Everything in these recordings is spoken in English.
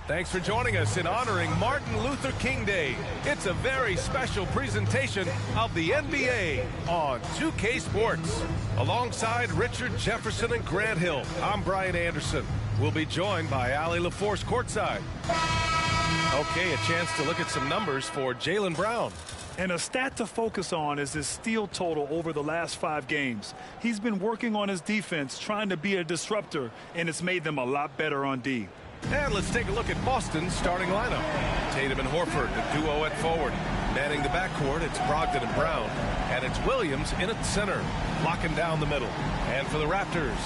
Thanks for joining us in honoring Martin Luther King Day. It's a very special presentation of the NBA on 2K Sports. Alongside Richard Jefferson and Grant Hill, I'm Brian Anderson. We'll be joined by Allie LaForce courtside. Okay, a chance to look at some numbers for Jaylen Brown. And a stat to focus on is his steal total over the last 5 games. He's been working on his defense, trying to be a disruptor, and it's made them a lot better on D. And let's take a look at Boston's starting lineup. Tatum and Horford, the duo at forward. Manning the backcourt, it's Brogdon and Brown. And it's Williams in at center, locking down the middle. And for the Raptors,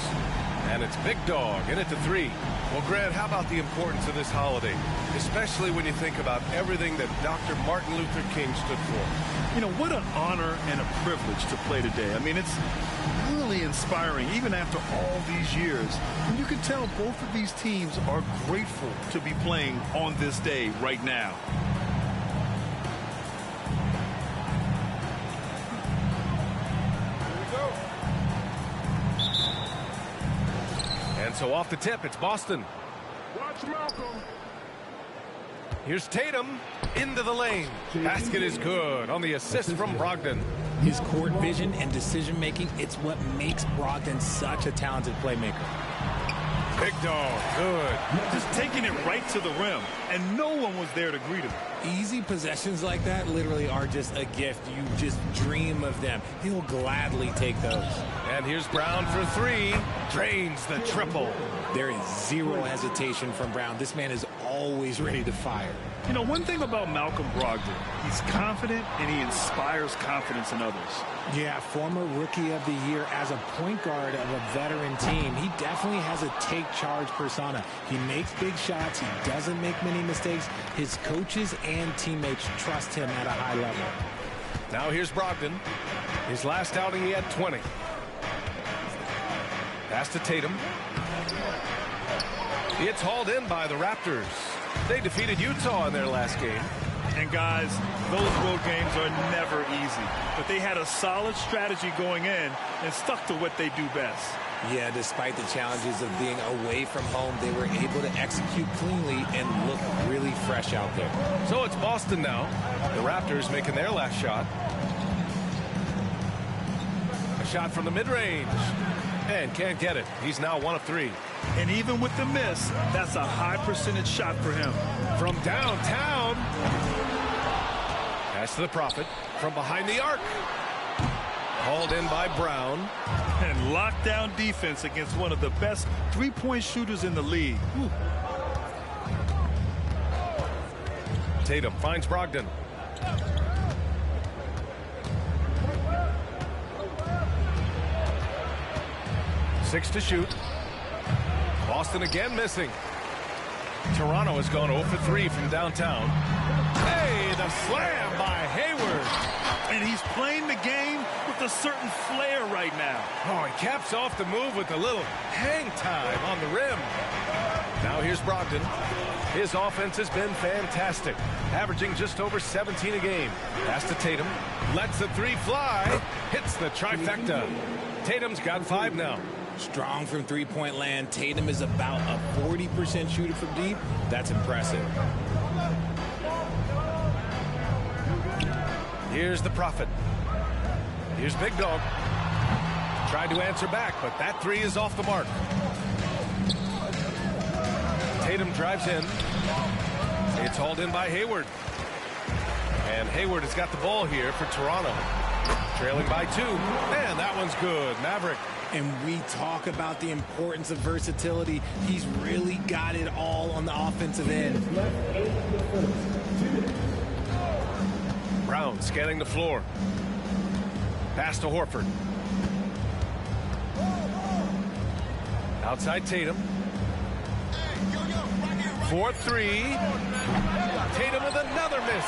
and it's Big Dog in at the 3. Well, Grant, how about the importance of this holiday, especially when you think about everything that Dr. Martin Luther King stood for? You know, what an honor and a privilege to play today. I mean, it's really inspiring, even after all these years. And you can tell both of these teams are grateful to be playing on this day right now. And so off the tip, it's Boston. Watch Malcolm. Here's Tatum into the lane. Basket is good on the assist from Brogdon. His court vision and decision-making, it's what makes Brogdon such a talented playmaker. Big Dog, good. Just taking it right to the rim, and no one was there to greet him. Easy possessions like that literally are just a gift. You just dream of them. He'll gladly take those. And here's Brown for 3. Drains the triple. There is zero hesitation from Brown. This man is always ready to fire. You know, one thing about Malcolm Brogdon, he's confident and he inspires confidence in others. Yeah, former Rookie of the Year as a point guard of a veteran team. He definitely has a take-charge persona. He makes big shots. He doesn't make many mistakes. His coaches and teammates trust him at a high level. Now here's Brogdon. His last outing, he had 20. Pass to Tatum. It's hauled in by the Raptors. They defeated Utah in their last game. And guys, those road games are never easy. But they had a solid strategy going in and stuck to what they do best. Yeah, despite the challenges of being away from home, they were able to execute cleanly and look really fresh out there. So it's Boston now. The Raptors making their last shot. A shot from the mid-range. And can't get it. He's now 1 of 3. And even with the miss, that's a high percentage shot for him. From downtown. Pass to the Prophet. From behind the arc. Hauled in by Brown. And lockdown defense against one of the best three-point shooters in the league. Whew. Tatum finds Brogdon. Six to shoot. Boston again missing. Toronto has gone 0 for 3 from downtown. Hey, the slam by Hayward. And he's playing the game with a certain flair right now. Oh, he caps off the move with a little hang time on the rim. Now here's Brogdon. His offense has been fantastic, averaging just over 17 a game. Pass to Tatum. Lets the three fly. Hits the trifecta. Tatum's got 5 now. Strong from three-point land. Tatum is about a 40% shooter from deep. That's impressive. Here's the Prophet. Here's Big Dog. Tried to answer back, but that three is off the mark. Tatum drives in. It's hauled in by Hayward. And Hayward has got the ball here for Toronto. Trailing by 2. And that one's good. Maverick. And we talk about the importance of versatility. He's really got it all on the offensive end. Brown scanning the floor. Pass to Horford. Outside Tatum. 4-3. Tatum with another miss.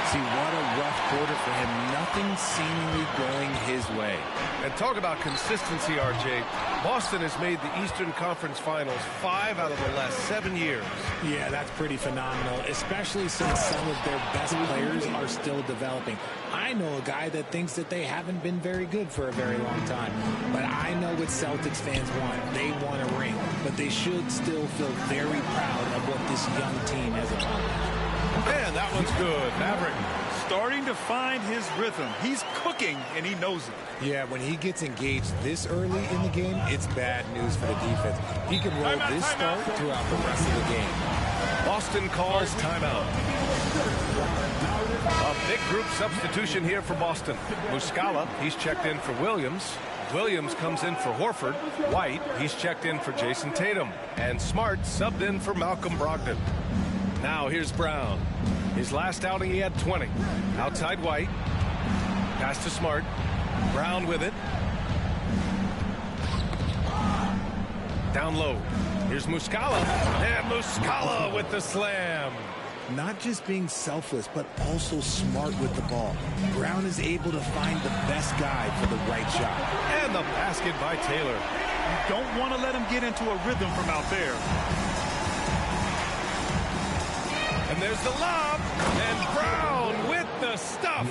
See, what a rough quarter for him. Nothing seemingly going his way. And talk about consistency, RJ. Boston has made the Eastern Conference Finals 5 out of the last 7 years. Yeah, that's pretty phenomenal, especially since some of their best players are still developing. I know a guy that thinks that they haven't been very good for a very long time. But I know what Celtics fans want. They want a ring. But they should still feel very proud of what this young team has accomplished. And that one's good. Maverick. Starting to find his rhythm. He's cooking, and he knows it. Yeah, when he gets engaged this early in the game, it's bad news for the defense. He can roll this start throughout the rest of the game. Boston calls timeout. A big group substitution here for Boston. Muscala, he's checked in for Williams. Williams comes in for Horford. White, he's checked in for Jason Tatum. And Smart subbed in for Malcolm Brogdon. Now here's Brown. His last outing he had 20. Outside White. Pass to Smart. Brown with it. Down low. Here's Muscala. And Muscala with the slam. Not just being selfless, but also smart with the ball. Brown is able to find the best guy for the right shot. And the basket by Taylor. You don't want to let him get into a rhythm from out there. And there's the lob. And Brown with the stuff.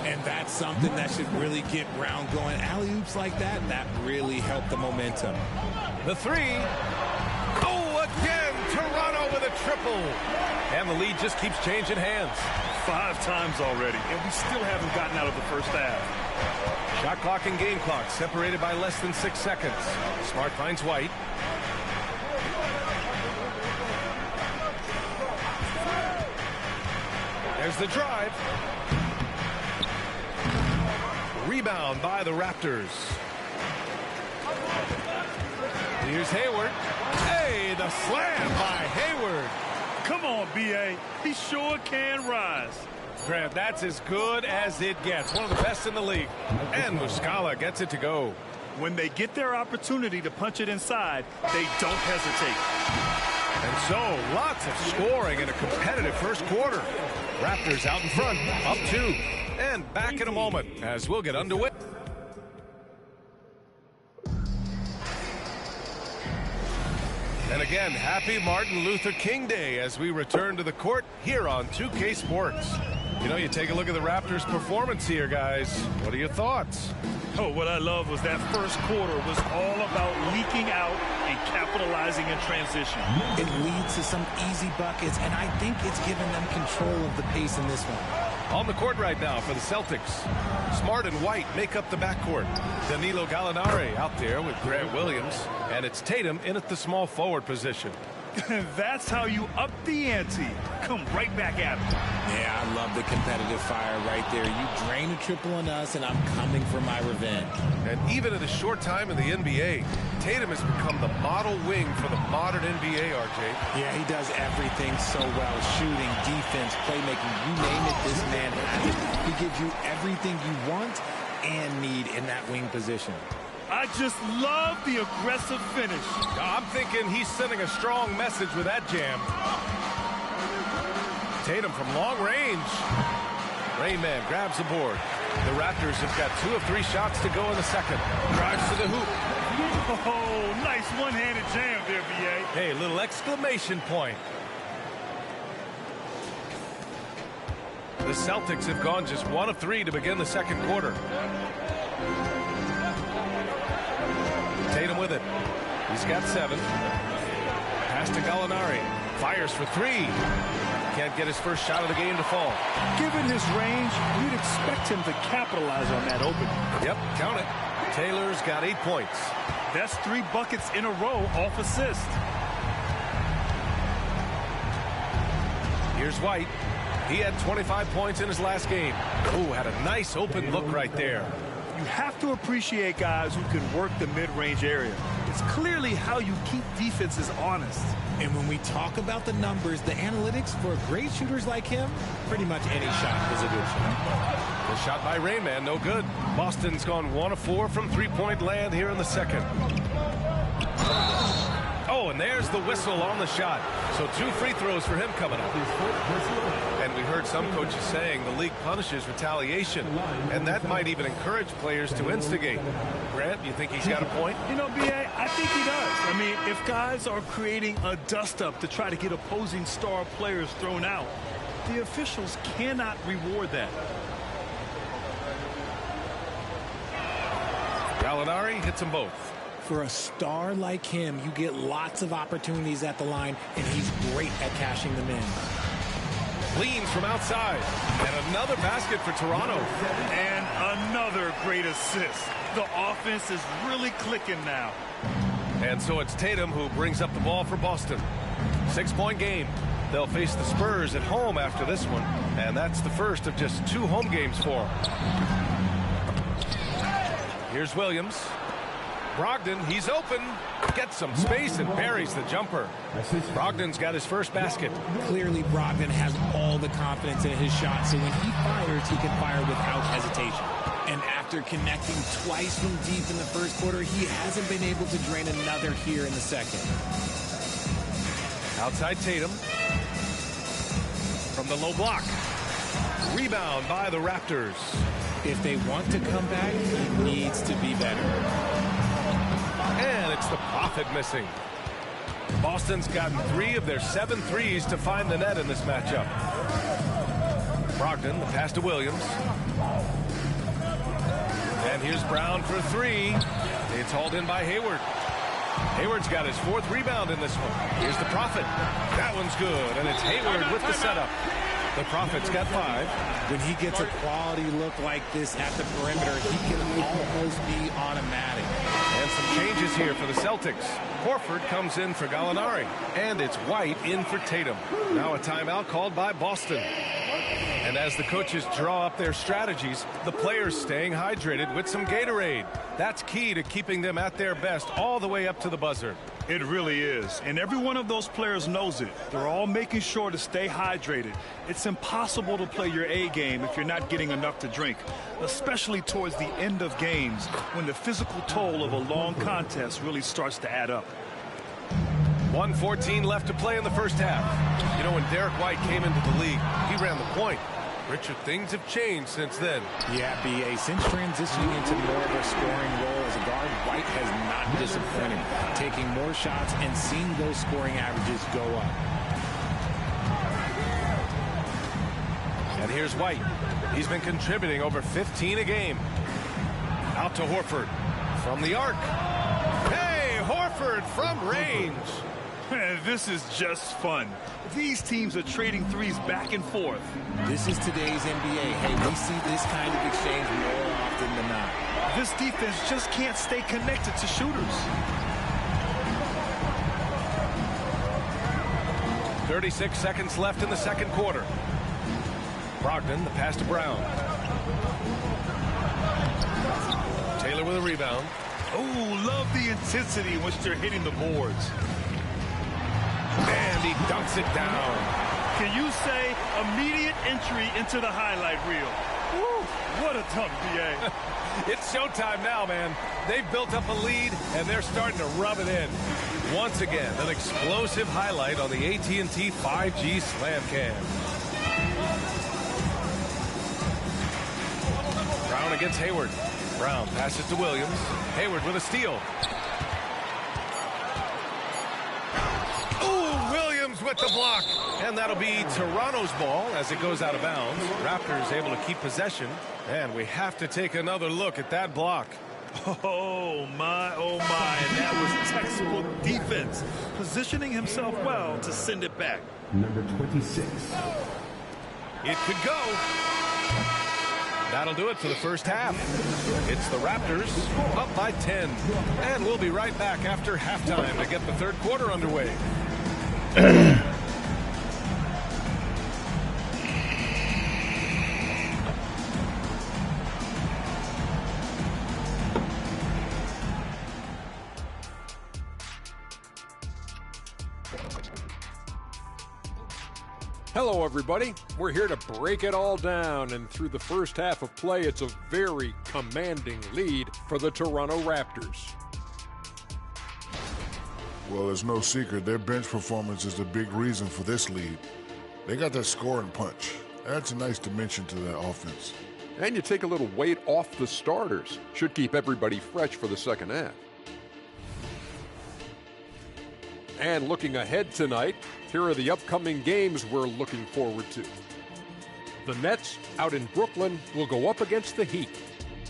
And that's something that should really get Brown going. Alley-oops like that, that really helped the momentum. The three. Oh, again, Toronto with a triple. And the lead just keeps changing hands. 5 times already, and we still haven't gotten out of the first half. Shot clock and game clock separated by less than 6 seconds. Smart finds White. There's the drive. Rebound by the Raptors. Here's Hayward. Hey, the slam by Hayward. Come on, B.A. He sure can rise. Grant, that's as good as it gets. One of the best in the league. And Muscala gets it to go. When they get their opportunity to punch it inside, they don't hesitate. And so, lots of scoring in a competitive first quarter. Raptors out in front, up 2. And back in a moment as we'll get underway. And again, happy Martin Luther King Day as we return to the court here on 2K Sports. You know, you take a look at the Raptors' performance here, guys. What are your thoughts? Oh, what I love was that first quarter was all about leaking out and capitalizing in transition. It leads to some easy buckets, and I think it's given them control of the pace in this one. On the court right now for the Celtics. Smart and White make up the backcourt. Danilo Gallinari out there with Grant Williams. And it's Tatum in at the small forward position. That's how you up the ante. Come right back at him. Yeah, I love the competitive fire right there. You drain a triple on us, and I'm coming for my revenge. And even in a short time in the NBA, Tatum has become the model wing for the modern NBA, RJ. Yeah, he does everything so well. Shooting, defense, playmaking, you name it, this man has it. He gives you everything you want and need in that wing position. I just love the aggressive finish. I'm thinking he's sending a strong message with that jam. Tatum from long range. Rain Man grabs the board. The Raptors have got 2 of 3 shots to go in the second. Drives to the hoop. Oh, nice one-handed jam there, B.A. Hey, little exclamation point. The Celtics have gone just 1 of 3 to begin the second quarter. Tatum with it. He's got 7. Pass to Gallinari. Fires for 3. Can't get his first shot of the game to fall. Given his range, you'd expect him to capitalize on that opening. Yep, count it. Taylor's got 8 points. That's 3 buckets in a row off assist. Here's White. He had 25 points in his last game. Ooh, had a nice open look right there. You have to appreciate guys who can work the mid-range area. It's clearly how you keep defenses honest. And when we talk about the numbers, the analytics for great shooters like him, pretty much any shot is a good shot. The shot by Rainman, no good. Boston's gone 1 of 4 from three-point land here in the second. Oh, and there's the whistle on the shot. So 2 free throws for him coming up. And we heard some coaches saying the league punishes retaliation, and that might even encourage players to instigate. Grant, you think he's got a point? You know, B.A., I think he does. I mean, if guys are creating a dust-up to try to get opposing star players thrown out, the officials cannot reward that. Gallinari hits them both. For a star like him, you get lots of opportunities at the line, and he's great at cashing them in. Leans from outside. And another basket for Toronto. And another great assist. The offense is really clicking now. And so it's Tatum who brings up the ball for Boston. 6-point game. They'll face the Spurs at home after this one. And that's the first of just 2 home games for them. Here's Williams. Brogdon, he's open. Gets some space and buries the jumper. Brogdon's got his first basket. Clearly, Brogdon has all the confidence in his shot, so when he fires, he can fire without hesitation. And after connecting twice from deep in the first quarter, he hasn't been able to drain another here in the second. Outside Tatum. From the low block. Rebound by the Raptors. If they want to come back, he needs to be better. And it's the Prophet missing. Boston's gotten 3 of their 7 threes to find the net in this matchup. Brogdon, the pass to Williams. And here's Brown for 3. It's hauled in by Hayward. Hayward's got his 4th rebound in this one. Here's the Prophet. That one's good, and it's Hayward with the setup. The Prophet's got 5. When he gets a quality look like this at the perimeter, he can almost be automatic. And some changes here for the Celtics. Horford comes in for Gallinari. And it's White in for Tatum. Now a timeout called by Boston. And as the coaches draw up their strategies, the players staying hydrated with some Gatorade. That's key to keeping them at their best all the way up to the buzzer. It really is. And every one of those players knows it. They're all making sure to stay hydrated. It's impossible to play your A game if you're not getting enough to drink, especially towards the end of games when the physical toll of a long contest really starts to add up. 1:14 left to play in the first half. You know, when Derek White came into the league, he ran the point. Richard, things have changed since then. Yeah, B.A. Since transitioning into more of a scoring role as a guard, White has not disappointed, taking more shots and seeing those scoring averages go up. And here's White. He's been contributing over 15 a game. Out to Horford. From the arc. Hey, Horford from range. This is just fun. These teams are trading threes back and forth. This is today's NBA. Hey, we see this kind of exchange more often than not. This defense just can't stay connected to shooters. 36 seconds left in the second quarter. Brogdon, the pass to Brown. Taylor with a rebound. Oh, love the intensity in which they're hitting the boards. And he dunks it down. Can you say immediate entry into the highlight reel? Woo, what a dunk, B.A. It's showtime now, man. They've built up a lead, and they're starting to rub it in. Once again, an explosive highlight on the AT&T 5G Slam Cam. Brown against Hayward. Brown passes to Williams. Hayward with a steal. with the block. And that'll be Toronto's ball as it goes out of bounds. Raptors able to keep possession. And we have to take another look at that block. Oh, my, oh, my. And that was textbook defense. Positioning himself well to send it back. Number 26. It could go. That'll do it for the first half. It's the Raptors up by 10. And we'll be right back after halftime to get the third quarter underway. Hello, everybody. We're here to break it all down, and through the first half of play, it's a very commanding lead for the Toronto Raptors. Well, it's no secret their bench performance is the big reason for this lead. They got that scoring punch. Adds a nice dimension to that offense. And you take a little weight off the starters. Should keep everybody fresh for the second half. And looking ahead tonight, here are the upcoming games we're looking forward to. The Nets out in Brooklyn will go up against the Heat.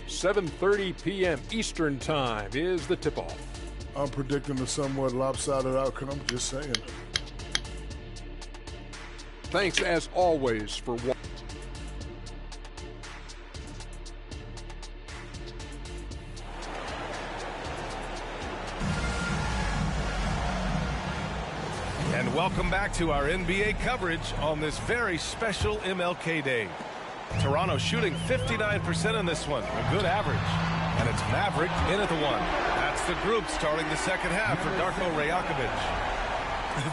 7:30 p.m. Eastern Time is the tip-off. I'm predicting a somewhat lopsided outcome, just saying. Thanks as always for watching. And welcome back to our NBA coverage on this very special MLK Day. Toronto shooting 59% in this one, a good average. And it's Maverick in at the one. That's the group starting the second half for Darko Rajakovic.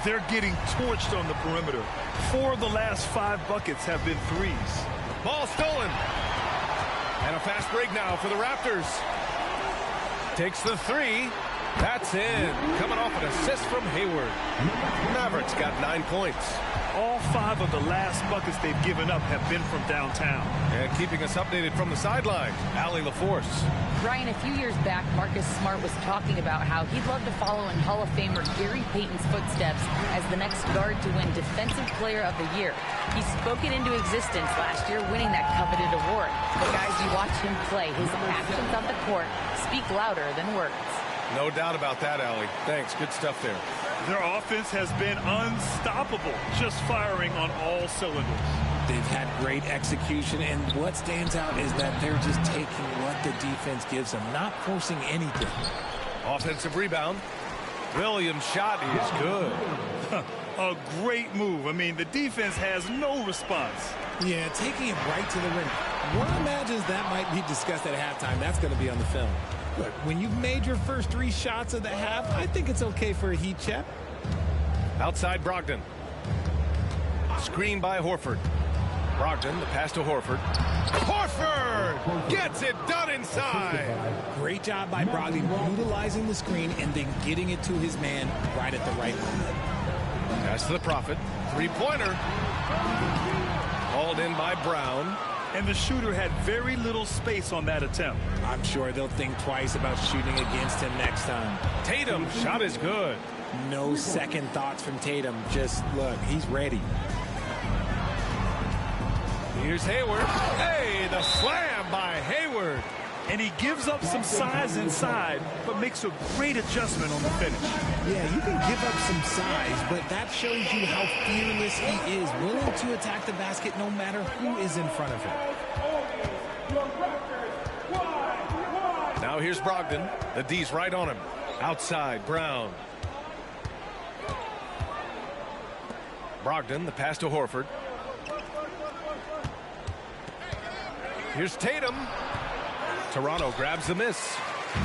They're getting torched on the perimeter. 4 of the last 5 buckets have been threes. Ball stolen. And a fast break now for the Raptors. Takes the three. That's in. Coming off an assist from Hayward. Mavericks got 9 points. All 5 of the last buckets they've given up have been from downtown. And keeping us updated from the sideline, Allie LaForce. Ryan, a few years back, Marcus Smart was talking about how he'd love to follow in Hall of Famer Gary Payton's footsteps as the next guard to win Defensive Player of the Year. He spoke it into existence last year, winning that coveted award. But guys, you watch him play. His actions on the court speak louder than words. No doubt about that, Allie. Thanks. Good stuff there. Their offense has been unstoppable, just firing on all cylinders. They've had great execution, and what stands out is that they're just taking what the defense gives them, not forcing anything. Offensive rebound. Williams' shot is good. A great move. I mean, the defense has no response. Yeah, taking it right to the rim. One imagines that might be discussed at halftime. That's going to be on the film. Look, when you've made your first 3 shots of the half, I think it's okay for a heat check. Outside Brogdon. Screen by Horford. Brogdon, the pass to Horford. Horford gets it done inside. Great job by Brogdon utilizing the screen and then getting it to his man right at the right moment. Pass to the Prophet. Three-pointer. Hauled in by Brown. And the shooter had very little space on that attempt. I'm sure they'll think twice about shooting against him next time. Tatum, shot is good. No second thoughts from Tatum. Just look, he's ready. Here's Hayward. Hey, the slam by Hayward. And he gives up some size inside, but makes a great adjustment on the finish. Yeah, you can give up some size, but that shows you how fearless he is, willing to attack the basket no matter who is in front of him. Now here's Brogdon. The D's right on him. Outside, Brown. Brogdon, the pass to Horford. Here's Tatum. Toronto grabs the miss.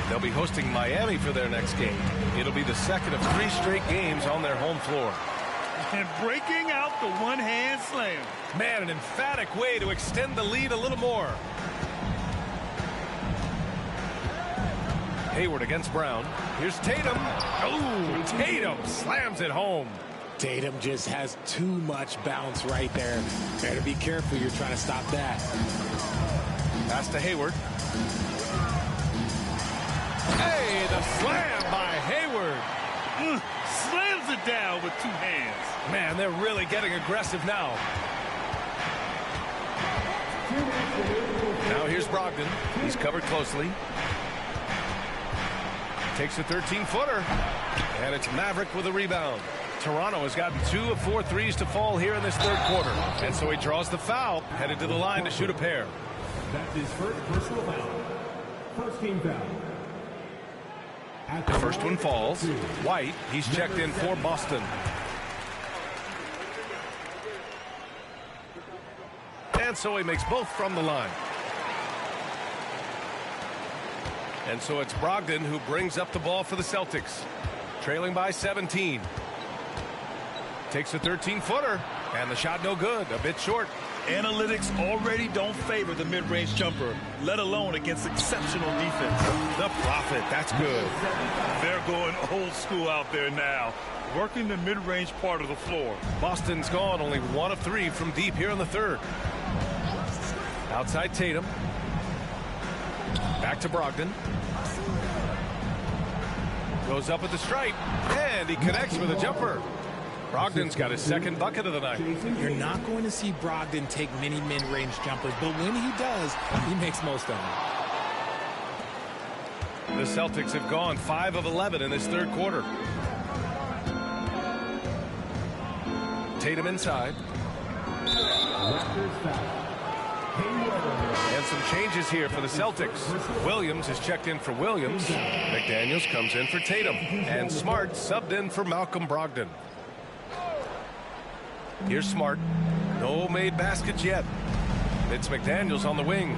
They'll be hosting Miami for their next game. It'll be the second of 3 straight games on their home floor. And breaking out the one-hand slam. Man, an emphatic way to extend the lead a little more. Hayward against Brown. Here's Tatum. Oh, Tatum slams it home. Tatum just has too much bounce right there. Better be careful. You're trying to stop that. Pass to Hayward. Hey, the slam by Hayward. Slams it down with 2 hands. Man, they're really getting aggressive now. Now here's Brogdon. He's covered closely. Takes a 13-footer. And it's Maverick with a rebound. Toronto has gotten 2 of 4 threes to fall here in this third quarter. And so he draws the foul, headed to the line to shoot a pair. That's his first personal foul. First team foul. The first one falls. White, he's checked in for Boston. And so he makes both from the line. And so it's Brogdon who brings up the ball for the Celtics. Trailing by 17. Takes a 13-footer. And the shot no good. A bit short. Analytics already don't favor the mid-range jumper, let alone against exceptional defense. The Prophet, that's good. They're going old school out there now, working the mid-range part of the floor. Boston's gone only 1 of 3 from deep here in the third. Outside Tatum. Back to Brogdon. Goes up at the stripe, and he connects with a jumper. Brogdon's got his second bucket of the night. You're not going to see Brogdon take many mid-range jumpers, but when he does, he makes most of them. The Celtics have gone 5 of 11 in this third quarter. Tatum inside. And some changes here for the Celtics. Williams is checked in for Williams. McDaniels comes in for Tatum. And Smart subbed in for Malcolm Brogdon. Here's Smart. No made baskets yet. It's McDaniels on the wing.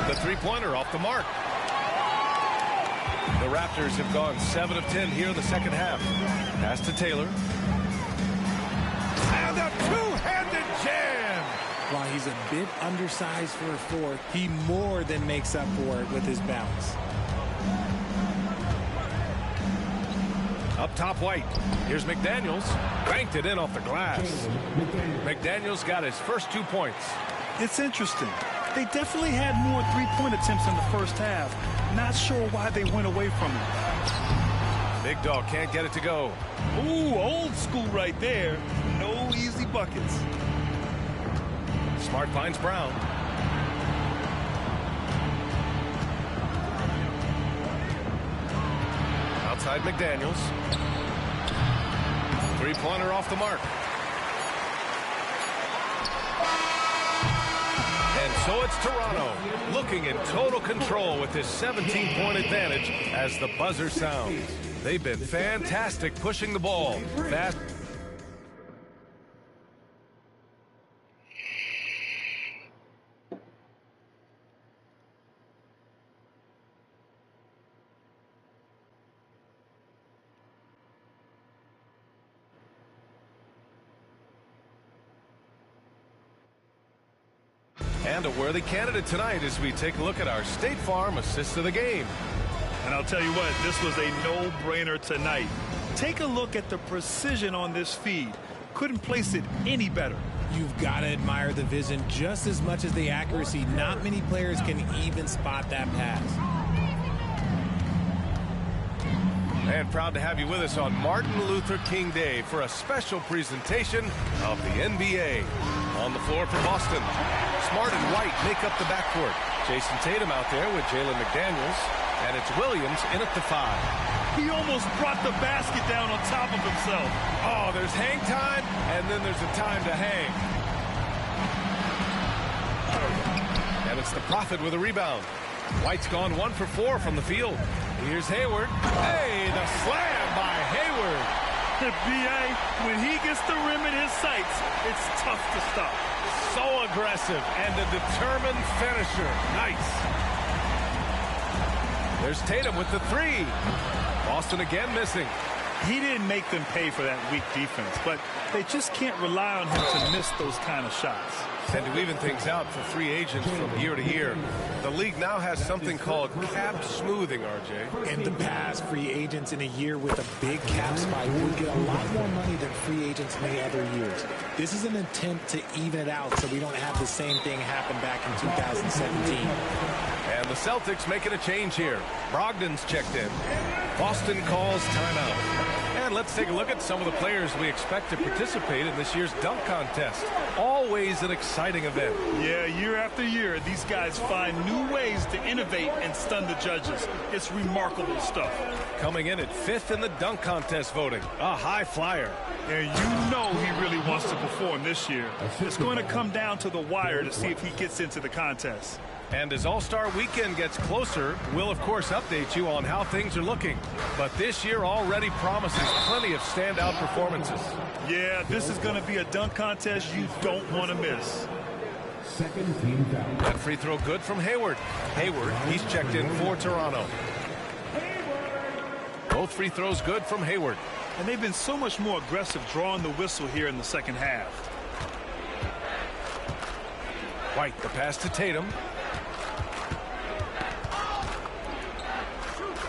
The three-pointer off the mark. The Raptors have gone 7 of 10 here in the second half. Pass to Taylor. And a two-handed jam! While he's a bit undersized for a 4, he more than makes up for it with his bounce. Up top, White. Here's McDaniels. Banked it in off the glass. McDaniels got his first 2 points. It's interesting. They definitely had more three-point attempts in the first half. Not sure why they went away from it. Big Dog can't get it to go. Ooh, old school right there. No easy buckets. Smart finds Brown. Outside McDaniels. Three-pointer off the mark. And so it's Toronto looking in total control with this 17-point advantage as the buzzer sounds. They've been fantastic pushing the ball fast. And a worthy candidate tonight as we take a look at our State Farm assist of the game. And I'll tell you what, this was a no-brainer tonight. Take a look at the precision on this feed. Couldn't place it any better. You've got to admire the vision just as much as the accuracy. Not many players can even spot that pass. And proud to have you with us on Martin Luther King Day for a special presentation of the NBA. On the floor for Boston, Smart and White make up the backcourt. Jason Tatum out there with Jalen McDaniels. And it's Williams in at the 5. He almost brought the basket down on top of himself. Oh, there's hang time, and then there's a time to hang. And it's the Prophet with a rebound. White's gone 1 for 4 from the field. Here's Hayward. Hey, the slam by Hayward. The BA, when he gets the rim in his sights, it's tough to stop. So aggressive and a determined finisher. Nice. There's Tatum with the 3. Boston again missing. He didn't make them pay for that weak defense, but they just can't rely on him to miss those kind of shots. And to even things out for free agents from year to year, the league now has something called cap smoothing, RJ. In the past, free agents in a year with a big cap spike would get a lot more money than free agents in the other years. This is an attempt to even it out so we don't have the same thing happen back in 2017. And the Celtics making a change here. Brogdon's checked in. Boston calls timeout. And let's take a look at some of the players we expect to participate in this year's dunk contest. Always an exciting event. Yeah, year after year, these guys find new ways to innovate and stun the judges. It's remarkable stuff. Coming in at 5th in the dunk contest voting, a high flyer. And you know he really wants to perform this year. It's going to come down to the wire to see if he gets into the contest. And as All-Star Weekend gets closer, we'll of course update you on how things are looking. But this year already promises plenty of standout performances. Yeah, this is going to be a dunk contest you don't want to miss. Second team foul. That free throw good from Hayward. Hayward, he's checked in for Toronto. Both free throws good from Hayward. And they've been so much more aggressive drawing the whistle here in the second half. White, the pass to Tatum.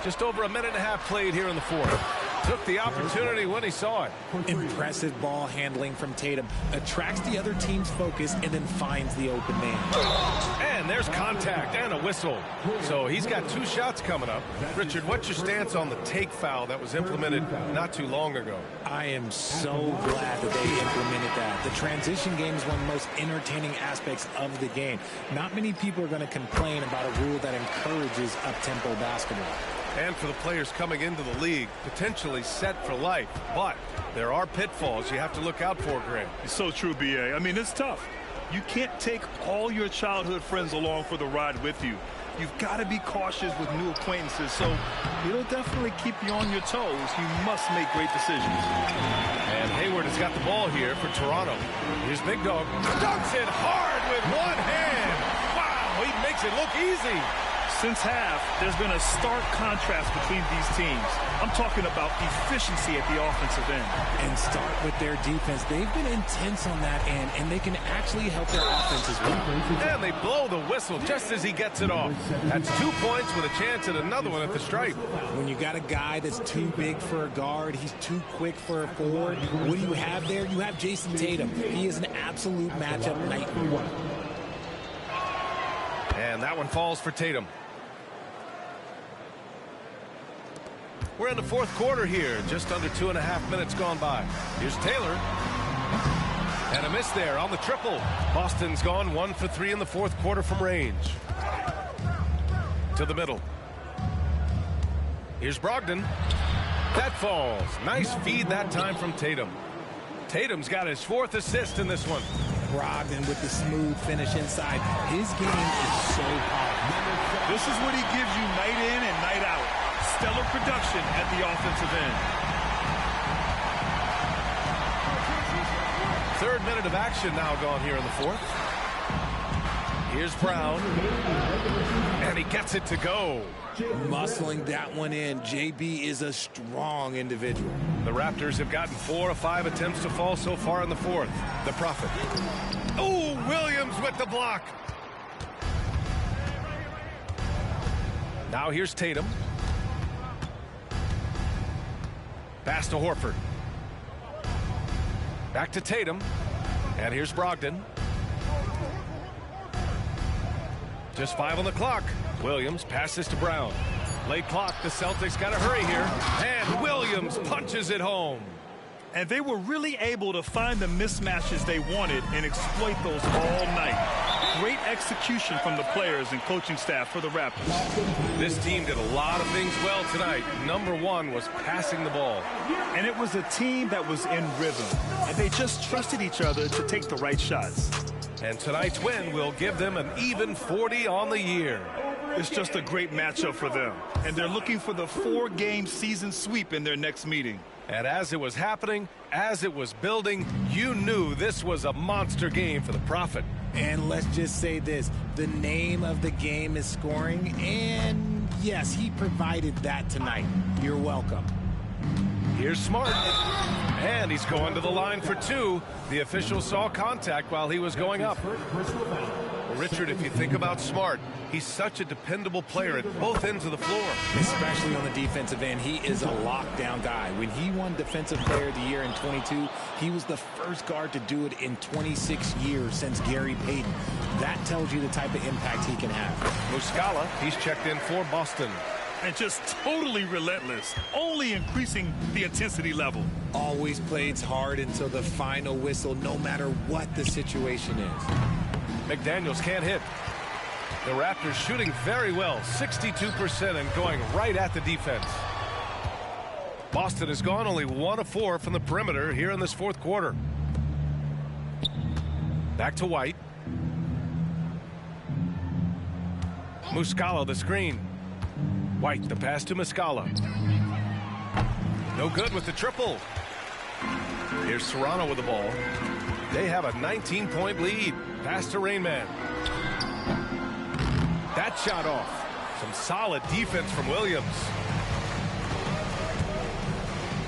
Just over a minute and a half played here in the fourth. Took the opportunity when he saw it. Impressive ball handling from Tatum. Attracts the other team's focus and then finds the open man. And there's contact and a whistle. So he's got 2 shots coming up. Richard, what's your stance on the take foul that was implemented not too long ago? I am so glad that they implemented that. The transition game is one of the most entertaining aspects of the game. Not many people are going to complain about a rule that encourages up-tempo basketball. And for the players coming into the league, potentially set for life. But there are pitfalls you have to look out for, Grant. It's so true, B.A. I mean, it's tough. You can't take all your childhood friends along for the ride with you. You've got to be cautious with new acquaintances, so it'll definitely keep you on your toes. You must make great decisions. And Hayward has got the ball here for Toronto. Here's Big Dog. Dunks it hard with one hand. Wow, he makes it look easy. Since half, there's been a stark contrast between these teams. I'm talking about efficiency at the offensive end. And start with their defense. They've been intense on that end, and they can actually help their offense as well. And they blow the whistle just as he gets it off. That's 2 points with a chance at another one at the stripe. When you got a guy that's too big for a guard, he's too quick for a forward, what do you have there? You have Jason Tatum. He is an absolute matchup nightmare. And that one falls for Tatum. We're in the fourth quarter here, just under 2.5 minutes gone by. Here's Taylor. And a miss there on the triple. Boston's gone 1 for 3 in the fourth quarter from range. To the middle. Here's Brogdon. That falls. Nice feed that time from Tatum. Tatum's got his 4th assist in this one. Brogdon with the smooth finish inside. His game is so hard. This is what he gives you night in and night out. Stellar production at the offensive end. 3rd minute of action now gone here in the fourth. Here's Brown. And he gets it to go. Muscling that one in. JB is a strong individual. The Raptors have gotten 4 of 5 attempts to fall so far in the fourth. The Prophet. Oh, Williams with the block. Now here's Tatum. Pass to Horford. Back to Tatum. And here's Brogdon. Just 5 on the clock. Williams passes to Brown. Late clock. The Celtics got to hurry here. And Williams punches it home. And they were really able to find the mismatches they wanted and exploit those all night. Great execution from the players and coaching staff for the Raptors. This team did a lot of things well tonight. Number 1 was passing the ball. And it was a team that was in rhythm. And they just trusted each other to take the right shots. And tonight's win will give them an even 40 on the year. It's just a great matchup for them. And they're looking for the 4-game season sweep in their next meeting. And as it was happening, as it was building, you knew this was a monster game for the Prophet. And let's just say this, the name of the game is scoring, and yes, he provided that tonight. You're welcome. Here's Smart. And he's going to the line for 2. The official saw contact while he was going up. Richard, if you think about Smart, he's such a dependable player at both ends of the floor. Especially on the defensive end, he is a lockdown guy. When he won Defensive Player of the Year in 22, he was the first guard to do it in 26 years since Gary Payton. That tells you the type of impact he can have. Muscala, he's checked in for Boston. And just totally relentless, only increasing the intensity level. Always plays hard until the final whistle, no matter what the situation is. McDaniels can't hit. The Raptors shooting very well, 62%, and going right at the defense. Boston has gone only 1 of 4 from the perimeter here in this fourth quarter. Back to White. Muscala the screen. White the pass to Muscala. No good with the triple. Here's Toronto with the ball. They have a 19-point lead. Pass to Rainman. That shot off. Some solid defense from Williams.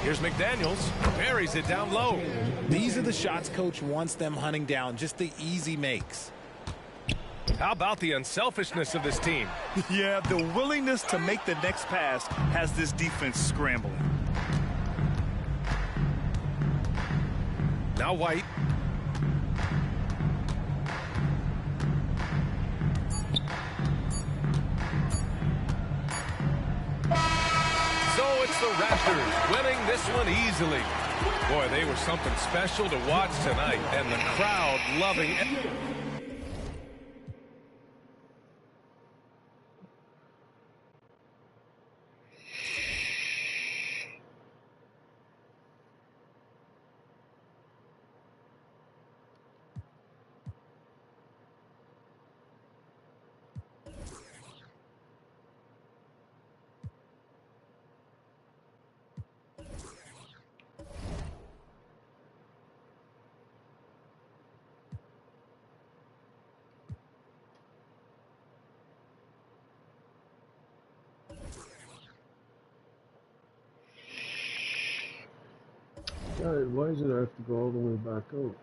Here's McDaniels. Buries it down low. These are the shots coach wants them hunting down. Just the easy makes. How about the unselfishness of this team? Yeah, the willingness to make the next pass has this defense scrambling. Now White. So it's the Raptors winning this one easily. Boy, they were something special to watch tonight, and the crowd loving it. God, why does it have to go all the way back out?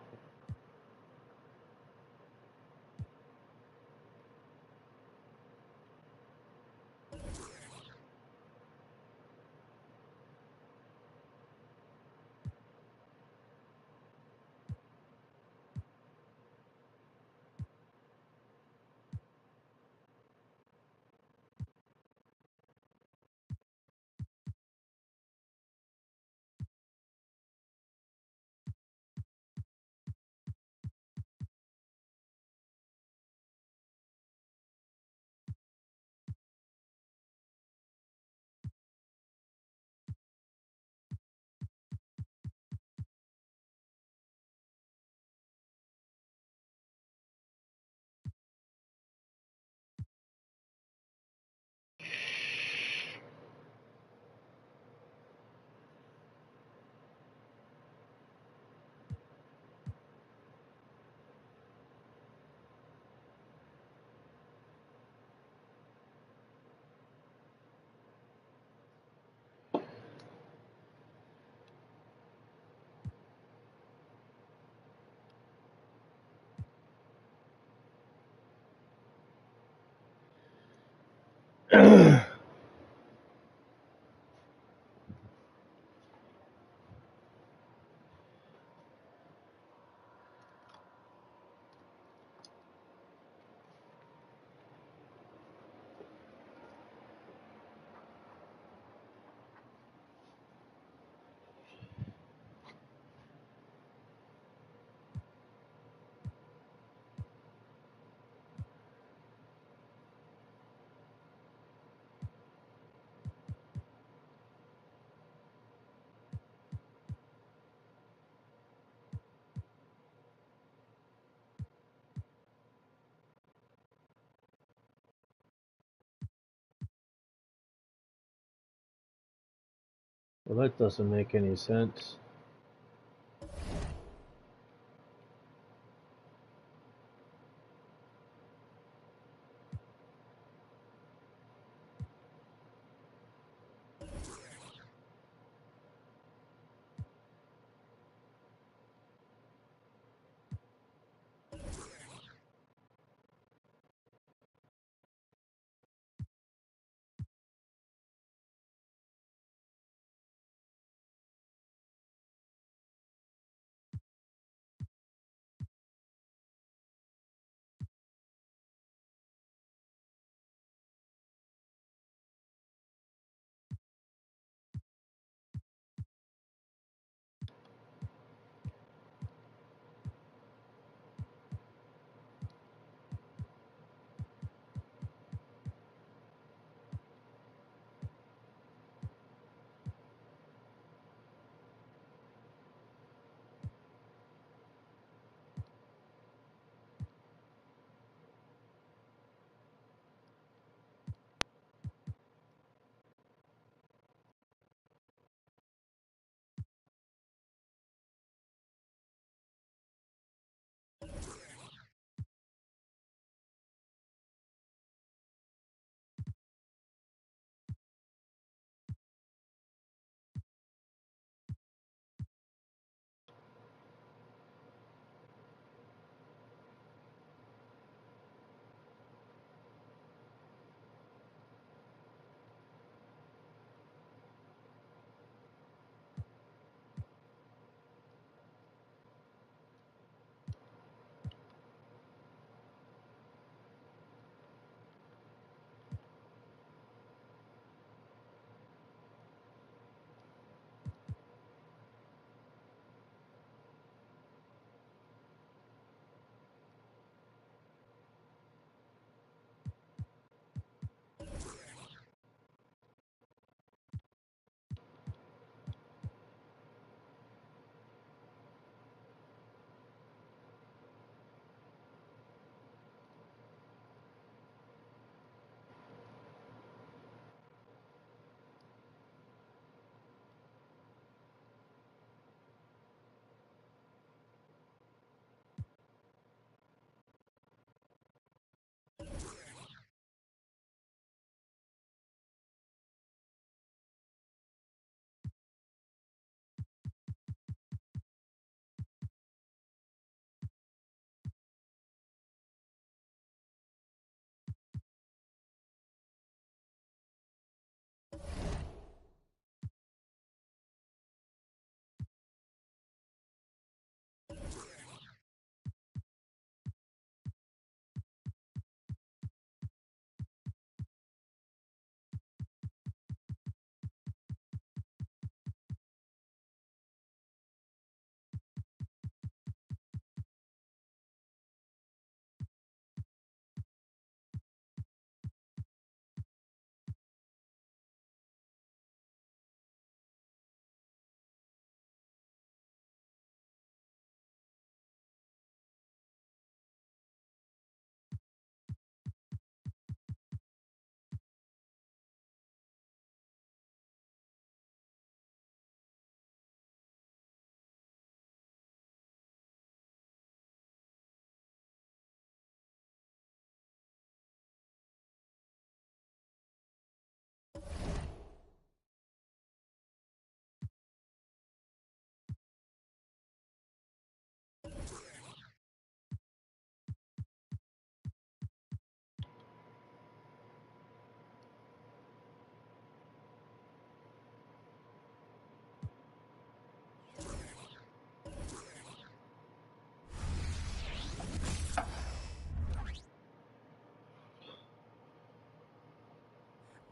Well, that doesn't make any sense.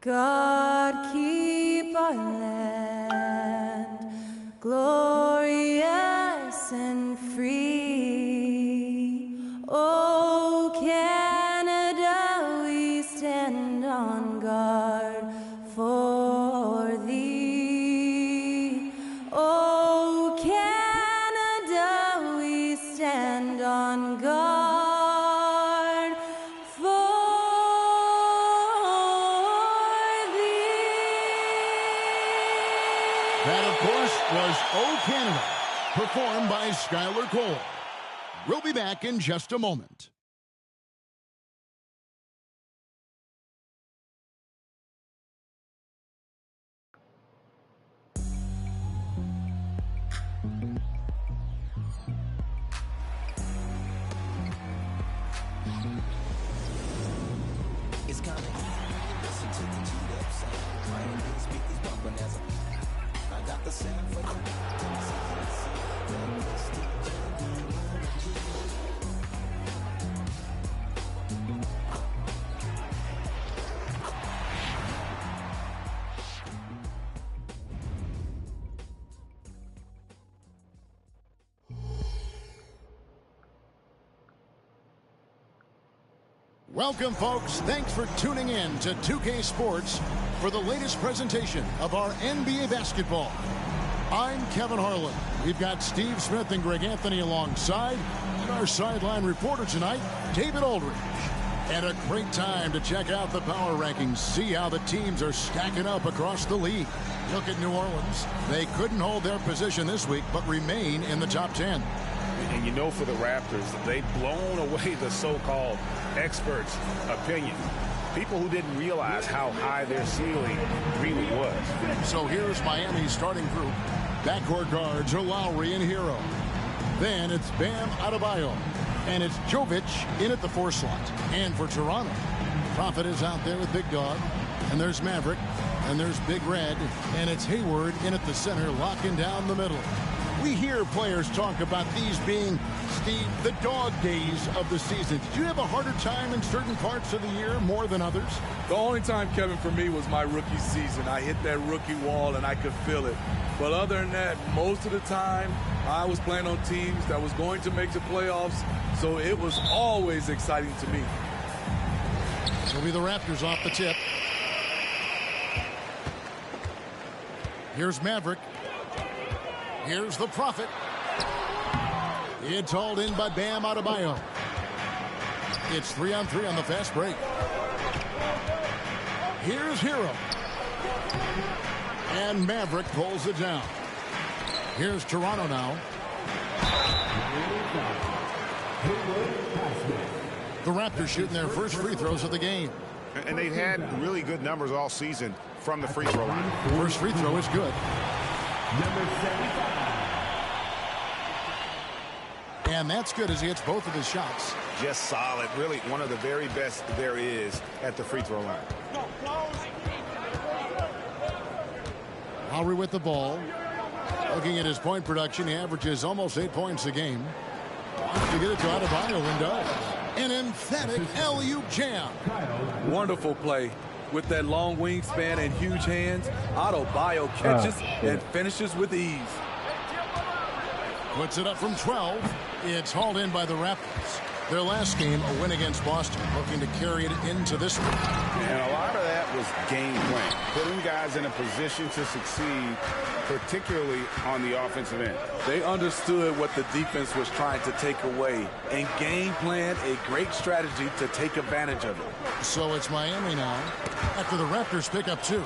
God keep our land glorious and free. Oh, Canada, we stand on guard for thee. Oh, Canada, we stand on guard for thee. That, of course, was Oh Canada, performed by Skylar Cole. We'll be back in just a moment. It's kinda easy to listen to the G-Dub sound. Playing these speakers bumping as I got the sound for you. Welcome, folks. Thanks for tuning in to 2K Sports for the latest presentation of our NBA basketball. I'm Kevin Harlan. We've got Steve Smith and Greg Anthony alongside, and our sideline reporter tonight, David Aldridge. And a great time to check out the power rankings, see how the teams are stacking up across the league. Look at New Orleans. They couldn't hold their position this week, but remain in the top 10. And you know, for the Raptors, they've blown away the so-called experts' opinion. People who didn't realize how high their ceiling really was. So here's Miami's starting group. Backcourt guards are Lowry and Hero. Then it's Bam Adebayo. And it's Jovic in at the 4 slot. And for Toronto, Prophet is out there with Big Dog. And there's Maverick. And there's Big Red. And it's Hayward in at the center, locking down the middle. We hear players talk about these being, Steve, the dog days of the season. Did you have a harder time in certain parts of the year more than others? The only time, Kevin, for me was my rookie season. I hit that rookie wall and I could feel it. But other than that, most of the time, I was playing on teams that was going to make the playoffs, so it was always exciting to me. It'll be the Raptors off the tip. Here's Maverick. Here's the Prophet. It's hauled in by Bam Adebayo. It's 3-on-3 on the fast break. Here's Hero. And Maverick pulls it down. Here's Toronto now. The Raptors shooting their first free throws of the game. And they've had really good numbers all season from the free throw line. First free throw is good. Number 75. And that's good as he hits both of his shots. Just solid. Really one of the very best there is at the free throw line. Lowry with the ball. Looking at his point production, he averages almost 8 points a game. Wants to get it to Adebayo and does. An emphatic alley-oop jam. Wonderful play. With that long wingspan and huge hands, Adebayo catches and finishes with ease. Puts it up from 12. It's hauled in by the Raptors. Their last game, a win against Boston, looking to carry it into this one. And a lot of that was game plan, putting guys in a position to succeed, particularly on the offensive end. They understood what the defense was trying to take away and game plan a great strategy to take advantage of it. So it's Miami now after the Raptors pick up 2.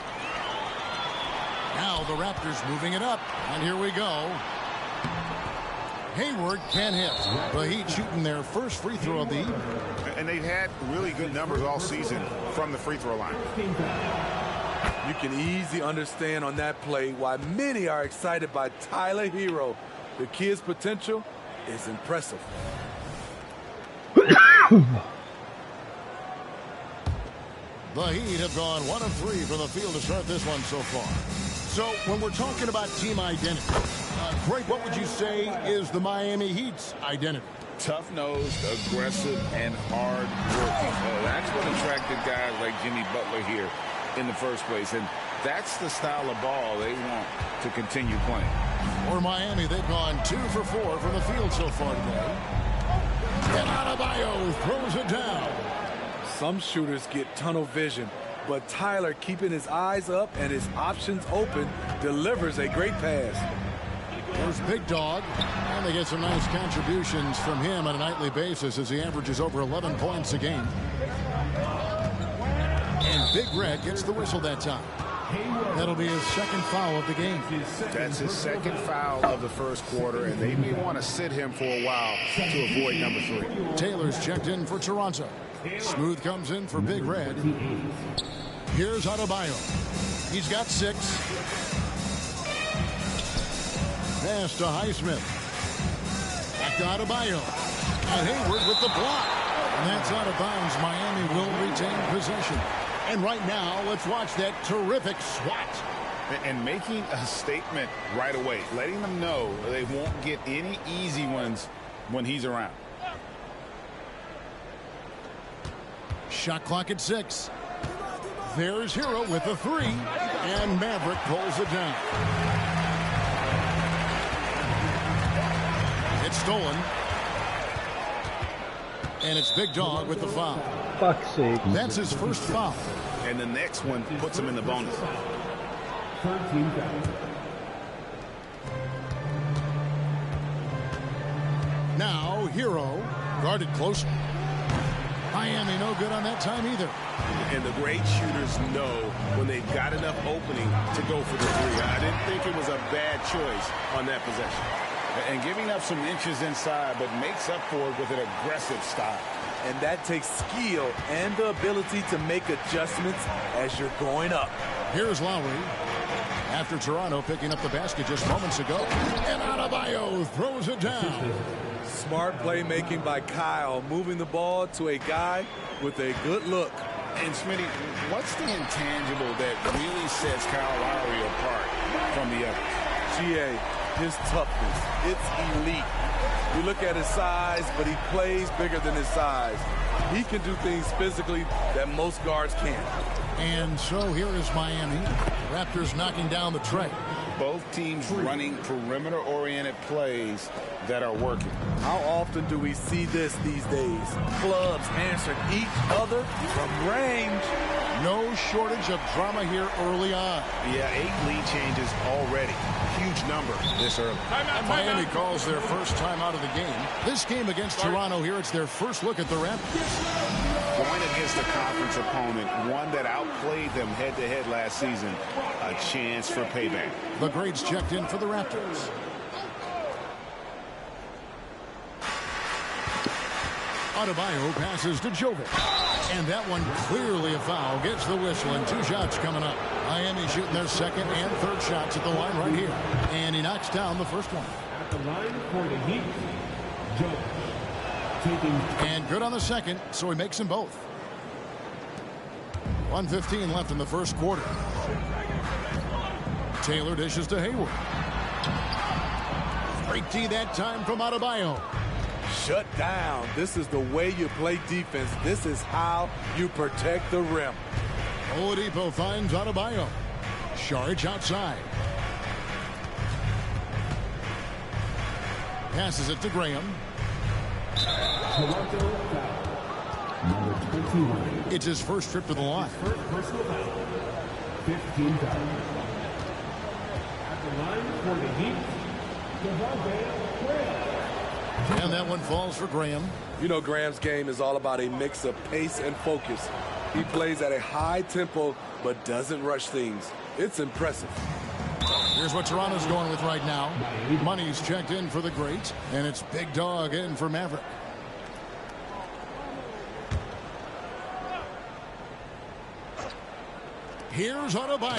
Now the Raptors moving it up. And here we go. Hayward can't hit. The Heat shooting their first free throw of the evening. And they've had really good numbers all season from the free throw line. You can easily understand on that play why many are excited by Tyler Hero. The kid's potential is impressive. The Heat have gone 1 of 3 from the field to start this one so far. So when we're talking about team identity, Craig, what would you say is the Miami Heat's identity? Tough-nosed, aggressive, and hard-working. That's what attracted guys like Jimmy Butler here. in the first place. And that's the style of ball they want to continue playing. For Miami, they've gone 2 for 4 from the field so far today. And Adebayo throws it down. Some shooters get tunnel vision, but Tyler, keeping his eyes up and his options open, delivers a great pass. There's Big Dog, and they get some nice contributions from him on a nightly basis as he averages over 11 points a game. And Big Red gets the whistle that time. That'll be his second foul of the game. That's his second foul of the first quarter, and they may want to sit him for a while to avoid number 3. Taylor's checked in for Toronto. Smooth comes in for Big Red. Here's Adebayo. He's got 6. Pass to Highsmith. Back to Adebayo. And Hayward with the block. And that's out of bounds. Miami will retain possession. And right now, let's watch that terrific swat. And making a statement right away, letting them know they won't get any easy ones when he's around. Shot clock at 6. There's Hero with a 3. And Maverick pulls it down. It's stolen. And it's Big Dog with the foul. Fuck's sake. That's his first foul. And the next one puts him in the bonus. 13 fouls. Now Hero guarded close. Miami no good on that time either. And the great shooters know when they've got enough opening to go for the 3. I didn't think it was a bad choice on that possession. And giving up some inches inside, but makes up for it with an aggressive style. And that takes skill and the ability to make adjustments as you're going up. Here's Lowry. After Toronto picking up the basket just moments ago. And Adebayo throws it down. Smart playmaking by Kyle, moving the ball to a guy with a good look. And Smitty, what's the intangible that really sets Kyle Lowry apart from the others? GA, his toughness. It's elite. You look at his size, but he plays bigger than his size. He can do things physically that most guards can't. And so here is Miami. Raptors knocking down the tray. Both teams running perimeter-oriented plays that are working. How often do we see this these days? Clubs answering each other from range. No shortage of drama here early on. Yeah, 8 lead changes already. Huge number this early. Miami calls their first time out of the game. This game against Toronto here, it's their first look at the Raptors. Going against a conference opponent, one that outplayed them head-to-head last season, a chance for payback. The grades checked in for the Raptors. Adebayo passes to Jovic. And that one clearly a foul. Gets the whistle and 2 shots coming up. Miami shooting their second and third shots at the line right here. And he knocks down the first one. At the line for the Heat, Jovic. And good on the second, so he makes them both. 1:15 left in the first quarter. Taylor dishes to Hayward. Great D that time from Adebayo. Shut down. This is the way you play defense. This is how you protect the rim. Oladipo finds Adebayo. Saric outside. Passes it to Graham. Toronto foul. Number 21. It's his first trip to the line. First personal foul. 15 fouls. At the line for the Heat, Graham. And that one falls for Graham. You know, Graham's game is all about a mix of pace and focus. He plays at a high tempo, but doesn't rush things. It's impressive. Here's what Toronto's going with right now. Money's checked in for the great, and it's Big Dog in for Maverick. Here's Adebayo.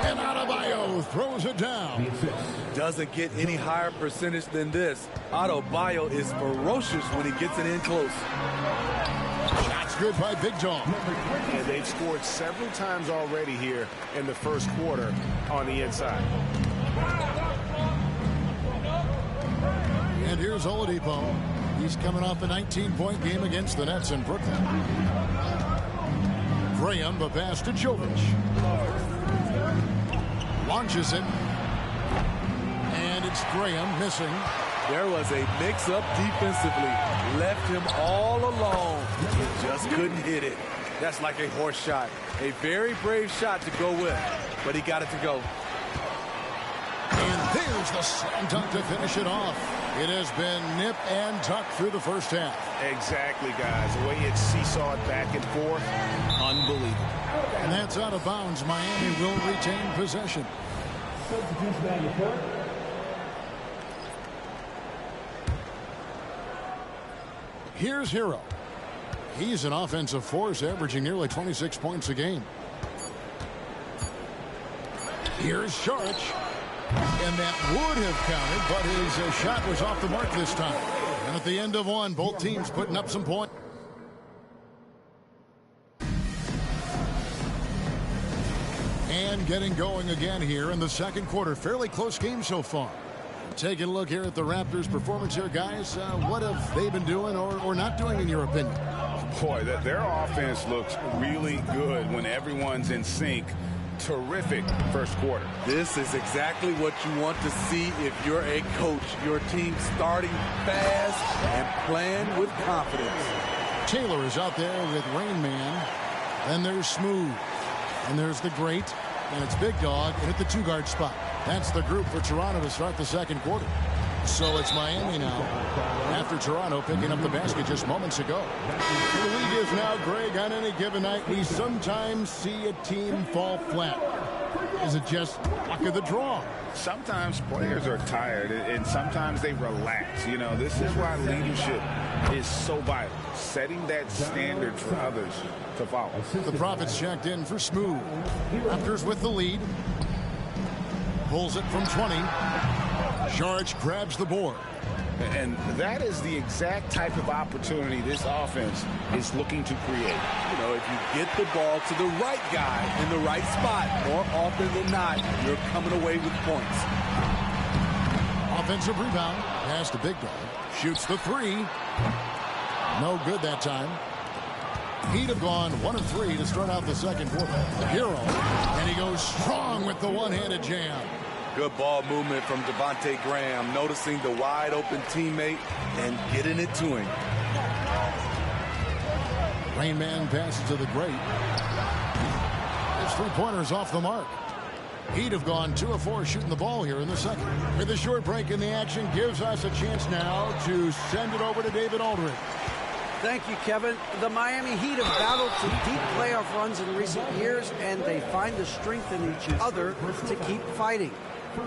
And Adebayo throws it down. Doesn't get any higher percentage than this. Adebayo is ferocious when he gets it in close. Shots good by Big Dog. And they've scored several times already here in the first quarter on the inside. And here's Oladipo. He's coming off a 19-point game against the Nets in Brooklyn. Graham, the pass to Jovic. Launches it. And it's Graham missing. There was a mix-up defensively. Left him all alone. He just couldn't hit it. That's like a horse shot. A very brave shot to go with, but he got it to go. And there's the slam dunk to finish it off. It has been nip and tuck through the first half. Exactly, guys. The way it seesawed back and forth, unbelievable. And that's out of bounds. Miami will retain possession. Substitution on the court. Here's Hero. He's an offensive force, averaging nearly 26 points a game. Here's Sharch. And that would have counted, but his shot was off the mark this time. And at the end of one, both teams putting up some points. And getting going again here in the second quarter. Fairly close game so far. Taking a look here at the Raptors' performance here, guys. What have they been doing or not doing, in your opinion? Boy, their offense looks really good when everyone's in sync. Terrific first quarter. This is exactly what you want to see if you're a coach. Your team starting fast and playing with confidence. Taylor is out there with Rain Man. Then there's Smooth. And there's the Great. And it's Big Dog at the two-guard spot. That's the group for Toronto to start the second quarter. So it's Miami now, after Toronto picking up the basket just moments ago. The league is now, Greg, on any given night, we sometimes see a team fall flat. Is it just luck of the draw? Sometimes players are tired, and sometimes they relax. You know, this is why leadership is so vital, setting that standard for others to follow. The Prophets checked in for Smooth. Raptors with the lead. Pulls it from 20. Sharch grabs the board. And that is the exact type of opportunity this offense is looking to create. You know, if you get the ball to the right guy in the right spot, more often than not, you're coming away with points. Offensive rebound. Pass to Big Dog. Shoots the three. No good that time. He'd have gone 1 of 3 to start out the second quarter. The Hero. And he goes strong with the one-handed jam. Good ball movement from Devontae Graham, noticing the wide-open teammate and getting it to him. Rain Man passes to the Great. His three-pointers off the mark. He'd have gone 2 of 4 shooting the ball here in the second. With a short break in the action, gives us a chance now to send it over to David Aldridge. Thank you, Kevin. The Miami Heat have battled some deep playoff runs in recent years, and they find the strength in each other to keep fighting.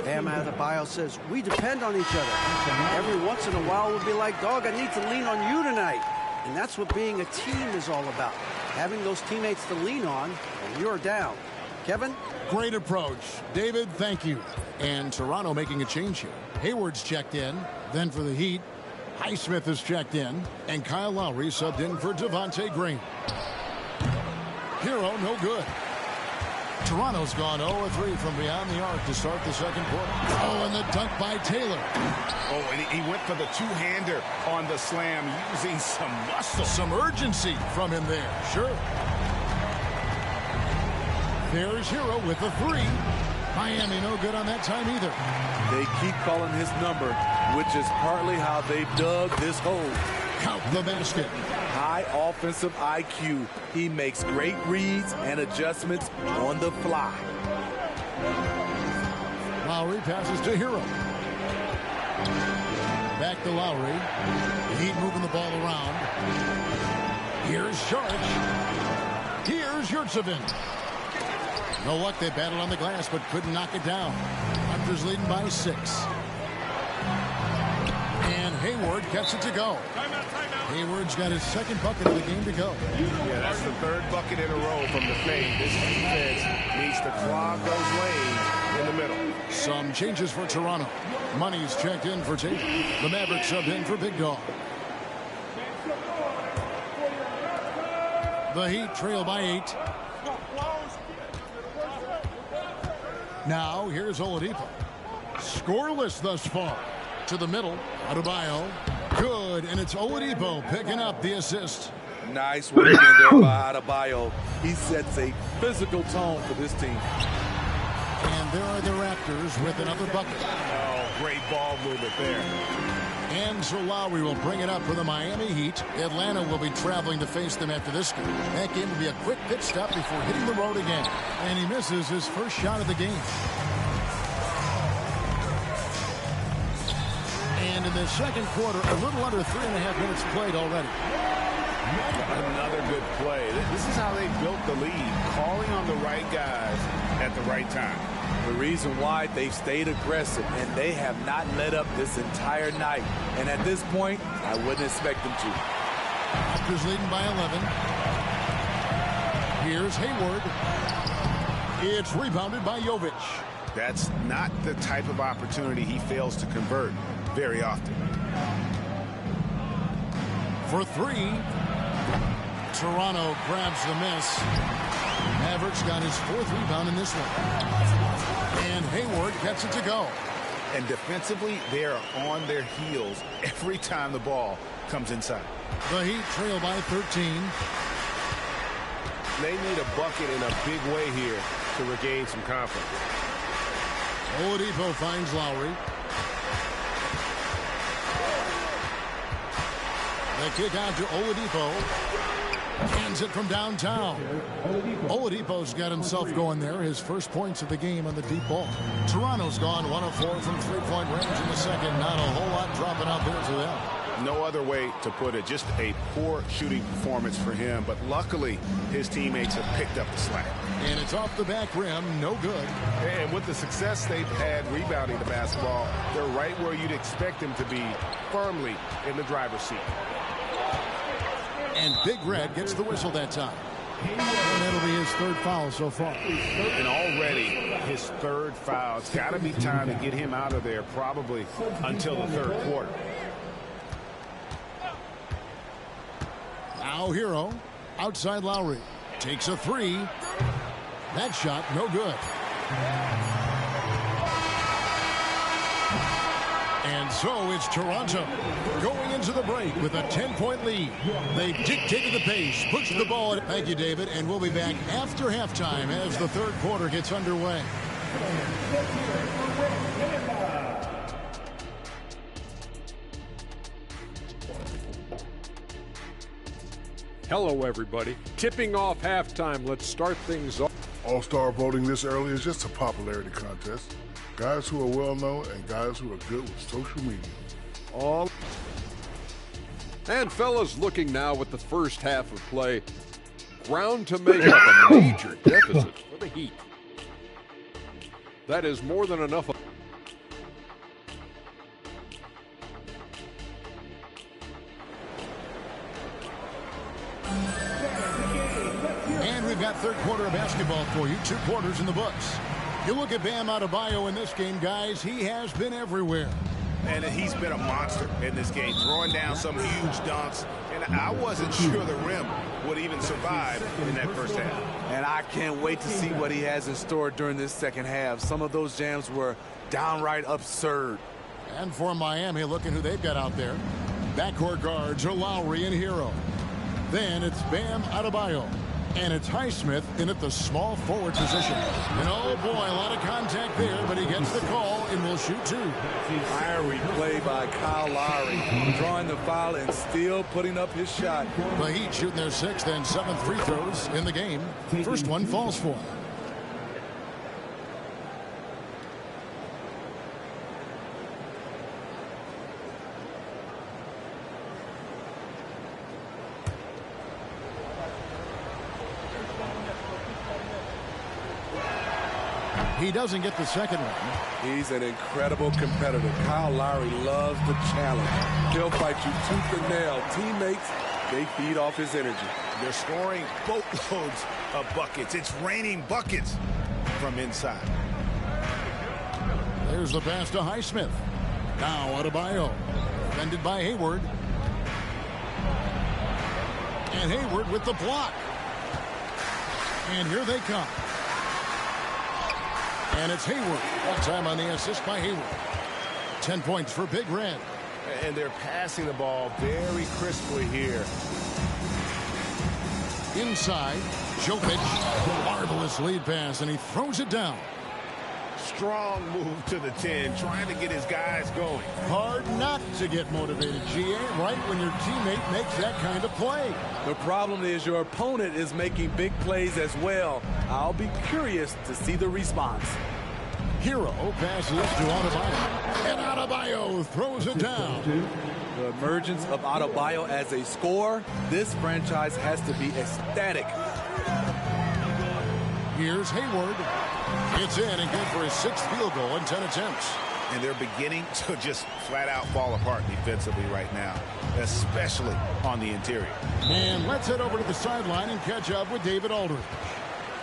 Bam Adebayo says, we depend on each other. Every once in a while, we'll be like, dog, I need to lean on you tonight. And that's what being a team is all about. Having those teammates to lean on when you're down. Kevin? Great approach. David, thank you. And Toronto making a change here. Hayward's checked in. Then for the Heat, Highsmith has checked in. And Kyle Lowry subbed in for Devontae Graham. Hero, no good. Toronto's gone 0-3 from beyond the arc to start the second quarter. Oh, and the dunk by Taylor. Oh, and he went for the two-hander on the slam, using some muscle. Some urgency from him there, sure. There's Hero with the 3. Miami no good on that time either. They keep calling his number, which is partly how they dug this hole. Count the basket. High offensive IQ. He makes great reads and adjustments on the fly. Lowry passes to Hero. Back to Lowry. The Heat moving the ball around. Here's Sharch. Here's Yurtsevin. No luck, they battled on the glass, but couldn't knock it down. Raptors leading by 6. And Hayward gets it to go. Hayward's got his second bucket of the game to go. Yeah, that's the 3rd bucket in a row from the fade. This defense needs to clog those lanes in the middle. Some changes for Toronto. Money's checked in for Taylor. The Mavericks subbed in for Big Dog. The Heat trail by 8. Now, here's Oladipo. Scoreless thus far. To the middle. Adebayo. Good, and it's Oladipo picking up the assist. Nice work in there by Adebayo. He sets a physical tone for this team. And there are the Raptors with another bucket. Oh, great ball movement there. And so Lowry will bring it up for the Miami Heat. Atlanta will be traveling to face them after this game. That game will be a quick pit stop before hitting the road again. And he misses his first shot of the game. And in the second quarter, a little under 3.5 minutes played already. Another good play. This is how they built the lead, calling on the right guys at the right time. The reason why they've stayed aggressive, and they have not let up this entire night. And at this point, I wouldn't expect them to. Raptors leading by 11. Here's Hayward. It's rebounded by Jovic. That's not the type of opportunity he fails to convert very often. For three. Toronto grabs the miss. Mavericks got his fourth rebound in this one. And Hayward gets it to go. And defensively, they are on their heels every time the ball comes inside. The Heat trail by 13. They need a bucket in a big way here to regain some confidence. Oladipo finds Lowry. The kick out to Oladipo. Hands it from downtown. Oladipo's got himself going there. His first points of the game on the deep ball. Toronto's gone 1 of 4 from three-point range in the second. Not a whole lot dropping out there for them. No other way to put it. Just a poor shooting performance for him. But luckily, his teammates have picked up the slack. And it's off the back rim. No good. And with the success they've had rebounding the basketball, they're right where you'd expect them to be, firmly in the driver's seat. And Big Red gets the whistle that time. And that'll be his third foul so far. And already his third foul. It's got to be time to get him out of there probably until the third quarter. Now Hero. Outside Lowry. Takes a three. That shot no good. And so it's Toronto going into the break with a 10-point lead. They dictated the pace, pushed the ball. Thank you, David. And we'll be back after halftime as the third quarter gets underway. Hello, everybody. Tipping off halftime. Let's start things off. All-star voting this early is just a popularity contest. Guys who are well-known and guys who are good with social media. And fellas, looking now at the first half of play. Ground to make up a major deficit for the Heat. That is more than enough. And we've got third quarter of basketball for you. 2 quarters in the books. You look at Bam Adebayo in this game, guys. He has been everywhere. And he's been a monster in this game, throwing down some huge dunks. And I wasn't sure the rim would even survive in that first half. And I can't wait to see what he has in store during this second half. Some of those jams were downright absurd. And for Miami, look at who they've got out there. Backcourt guards are Lowry and Hero. Then it's Bam Adebayo. And it's Highsmith in at the small forward position. And oh boy, a lot of contact there, but he gets the call and will shoot 2. Fiery play by Kyle Lowry, drawing the foul and still putting up his shot. The Heat shooting their 6th and 7th free throws in the game. First one falls for him. He doesn't get the second one. He's an incredible competitor. Kyle Lowry loves the challenge. He'll fight you tooth and nail. Teammates, they feed off his energy. They're scoring boatloads of buckets. It's raining buckets from inside. There's the pass to Highsmith. Now Adebayo. Defended by Hayward. And Hayward with the block. And here they come. And it's Hayward. One time on the assist by Hayward. 10 points for Big Red. And they're passing the ball very crisply here. Inside, Jovic, marvelous lead pass, and he throws it down. Strong move to the 10, trying to get his guys going. Hard not to get motivated, GA, right when your teammate makes that kind of play. The problem is your opponent is making big plays as well. I'll be curious to see the response. Hero passes to Adebayo, and Adebayo throws it down. The emergence of Adebayo as a scorer, this franchise has to be ecstatic. Here's Hayward. It's in and good for his 6th field goal in 10 attempts. And they're beginning to just flat out fall apart defensively right now, especially on the interior. And let's head over to the sideline and catch up with David Aldridge.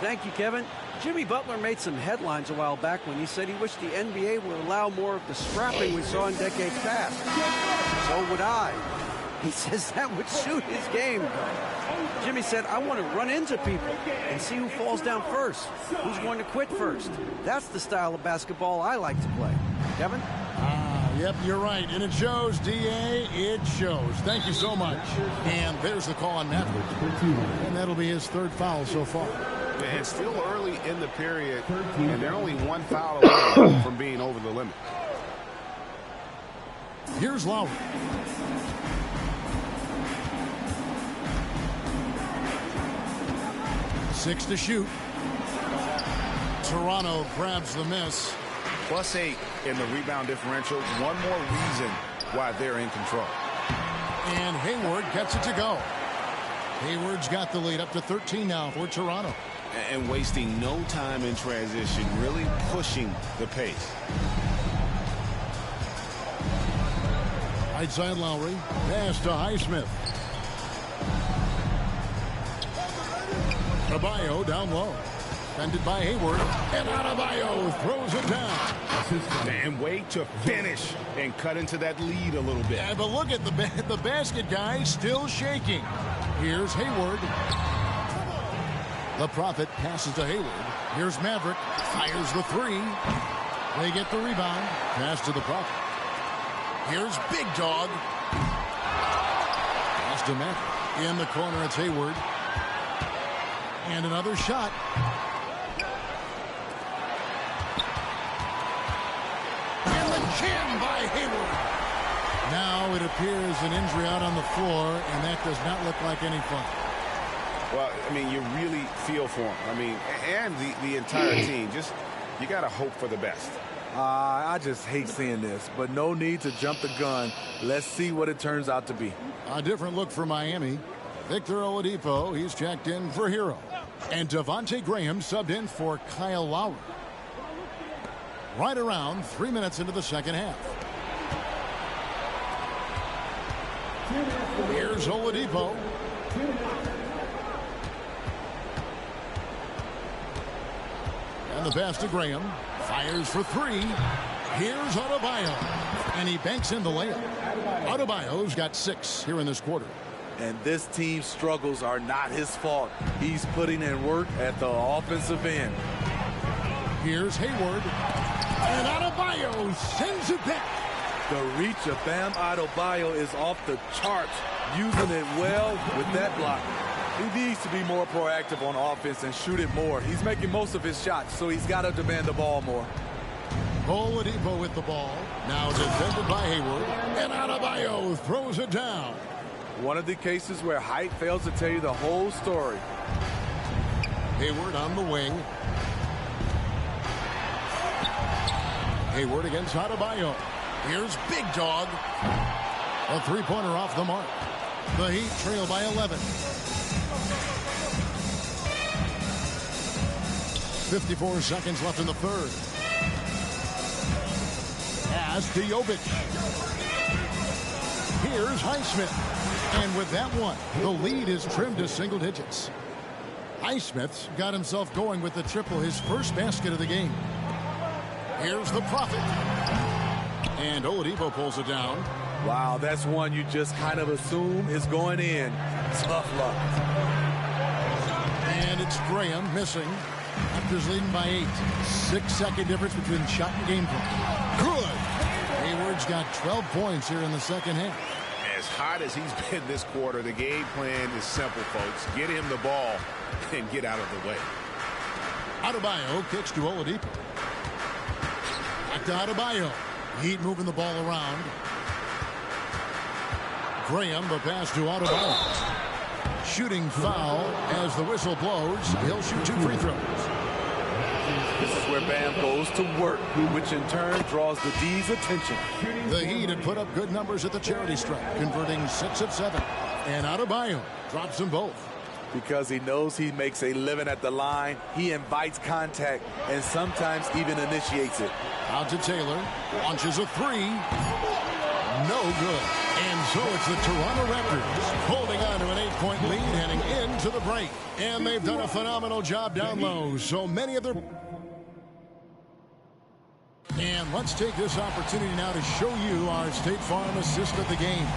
Thank you, Kevin. Jimmy Butler made some headlines a while back when he said he wished the NBA would allow more of the scrapping we saw in decades past. So would I. He says that would suit his game. Jimmy said, I want to run into people and see who falls down first, who's going to quit first. That's the style of basketball I like to play. Kevin? Yep, you're right. And it shows, D.A., it shows. Thank you so much. And there's the call on Maverick. And that'll be his 3rd foul so far. And still early in the period, and they're only 1 foul away from being over the limit. Here's Lowry. Six to shoot. Toronto grabs the miss. +8 in the rebound differential. One more reason why they're in control. And Hayward gets it to go. Hayward's got the lead up to 13 now for Toronto. And wasting no time in transition, really pushing the pace. Right side Lowry. Pass to Highsmith. Adebayo down low. Defended by Hayward. And Adebayo throws it down. And way to finish and cut into that lead a little bit. Yeah, but look at the basket guy still shaking. Here's Hayward. The Prophet passes to Hayward. Here's Maverick. Fires the 3. They get the rebound. Pass to the Prophet. Here's Big Dog. Pass to Maverick. In the corner, it's Hayward. And another shot. And the jam by Hayward. Now it appears an injury out on the floor, and that does not look like any fun. Well, I mean, you really feel for him. I mean, and the entire team. Just, you got to hope for the best. I just hate seeing this, but no need to jump the gun. Let's see what it turns out to be. A different look for Miami. Victor Oladipo, he's checked in for Hero. And Devontae Graham subbed in for Kyle Lowry. Right around 3 minutes into the second half. Here's Oladipo. And the pass to Graham. Fires for 3. Here's Adebayo. And he banks in the layup. Adebayo's got 6 here in this quarter. And this team's struggles are not his fault. He's putting in work at the offensive end. Here's Hayward. And Adebayo sends it back. The reach of Bam Adebayo is off the charts, using it well with that block. He needs to be more proactive on offense and shoot it more. He's making most of his shots, so he's got to demand the ball more. Oladipo with the ball. Now defended by Hayward. And Adebayo throws it down. One of the cases where height fails to tell you the whole story. Hayward on the wing. Hayward against Adebayo. Here's Big Dog. A 3-pointer off the mark. The Heat trail by 11. 54 seconds left in the third. Pass to Jovic. Here's Highsmith. And with that one, the lead is trimmed to single digits. Highsmith's got himself going with the triple, his first basket of the game. Here's the Prophet. And Oladipo pulls it down. Wow, that's one you just kind of assume is going in. Tough luck. And it's Graham missing. Raptors leading by 8. 6-second difference between shot and game point. Good. Hayward's got 12 points here in the second half. As as hot as he's been this quarter, the game plan is simple, folks. Get him the ball and get out of the way. Adebayo kicks to Oladipo. Back to Adebayo. Heat moving the ball around. Graham, the pass to Adebayo. Shooting foul as the whistle blows. He'll shoot 2 free throws. This is where Bam goes to work, which in turn draws the D's attention. The Heat had put up good numbers at the charity stripe, converting 6 of 7. And Adebayo drops them both. Because he knows he makes a living at the line, he invites contact and sometimes even initiates it. Out to Taylor. Launches a 3. No good. And so it's the Toronto Raptors holding on to an 8-point lead heading into the break. And they've done a phenomenal job down low. So many of their... And let's take this opportunity now to show you our State Farm assist of the game.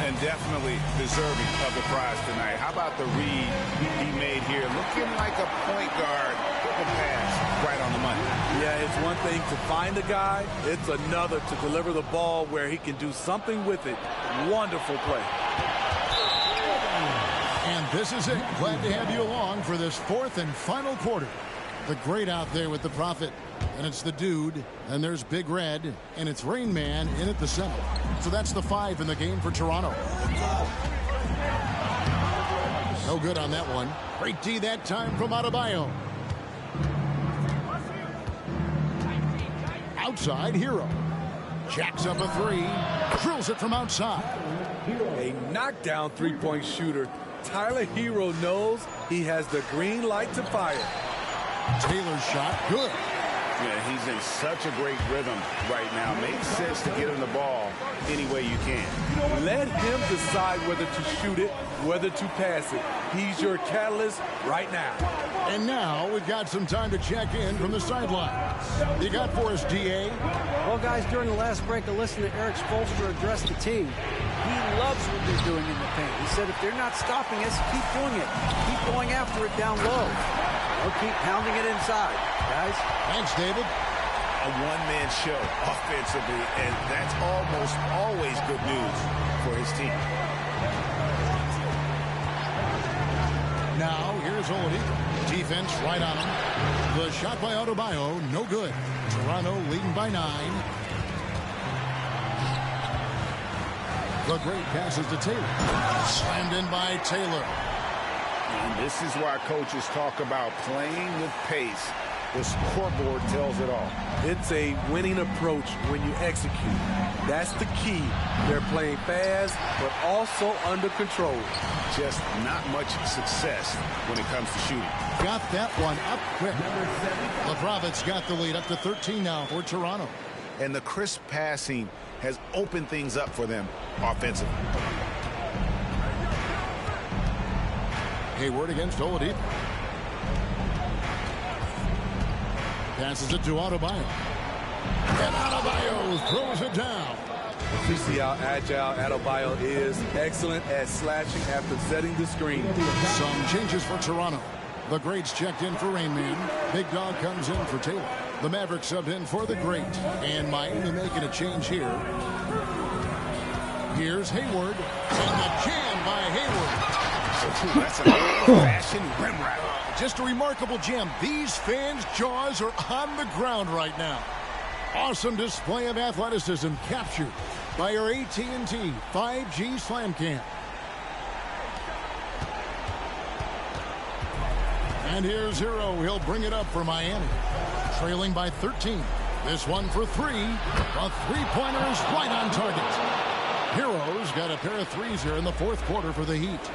And definitely deserving of the prize tonight. How about the read he made here? Looking like a point guard. The pass right on the money. Yeah, it's one thing to find a guy. It's another to deliver the ball where he can do something with it. Wonderful play. And this is it. Glad to have you along for this 4th and final quarter. The great out there with the Prophet. And it's the Dude. And there's Big Red. And it's Rain Man in at the center. So that's the 5 in the game for Toronto. No good on that one. Great D that time from Adebayo. Outside, Hero. Jacks up a 3. Drills it from outside. A knockdown three-point shooter. Tyler Hero knows he has the green light to fire. Taylor's shot, good. Yeah, he's in such a great rhythm right now. Makes sense to get him the ball any way you can. Let him decide whether to shoot it, whether to pass it. He's your catalyst right now. And now we've got some time to check in from the sidelines. You got for us, D.A.? Well, guys, during the last break, I listened to Eric Spoelstra address the team. He loves what they're doing in the paint. He said if they're not stopping us, keep doing it. Keep going after it down low. They'll keep pounding it inside, guys. Thanks, David. A one-man show offensively, and that's almost always good news for his team. Now, here's Oladipo. Defense right on him. The shot by Adebayo, no good. Toronto leading by 9. The great passes to Taylor. Slammed in by Taylor. And this is why coaches talk about playing with pace. The scoreboard tells it all. It's a winning approach when you execute. That's the key. They're playing fast, but also under control. Just not much success when it comes to shooting. Got that one up quick. The Prophets got the lead up to 13 now for Toronto. And the crisp passing has opened things up for them offensively. Hayward against Oladipo. Passes it to Adebayo. And Adebayo throws it down. You see how agile Adebayo is. Excellent at slashing after setting the screen. Some changes for Toronto. The Greats checked in for Rain Man. Big Dog comes in for Taylor. The Mavericks subbed in for the Great. And Miami making a change here. Here's Hayward. And the jam by Hayward. That's an old-fashioned rim wrap. Just a remarkable jam. These fans' jaws are on the ground right now. Awesome display of athleticism captured by our AT&T 5G Slam Cam. And here's Hero. He'll bring it up for Miami. Trailing by 13. This one for 3. The three-pointer is right on target. Hero's got a pair of threes here in the 4th quarter for the Heat.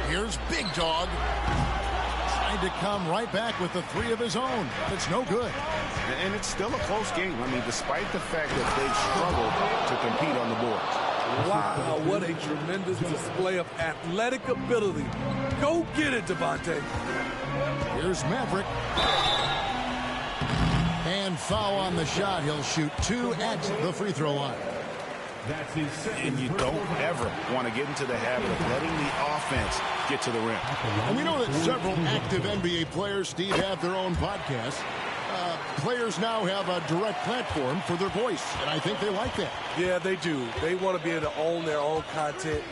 Here's Big Dog. Trying to come right back with the 3 of his own. It's no good. And it's still a close game. I mean, despite the fact that they've struggled to compete on the boards. Wow, what a tremendous display of athletic ability. Go get it, Devontae. Here's Maverick. And foul on the shot. He'll shoot 2 at the free throw line. And you don't ever want to get into the habit of letting the offense get to the rim. And we know that several active NBA players, Steve, have their own podcasts. Players now have a direct platform for their voice, and I think they like that. Yeah, they do. They want to be able to own their own content,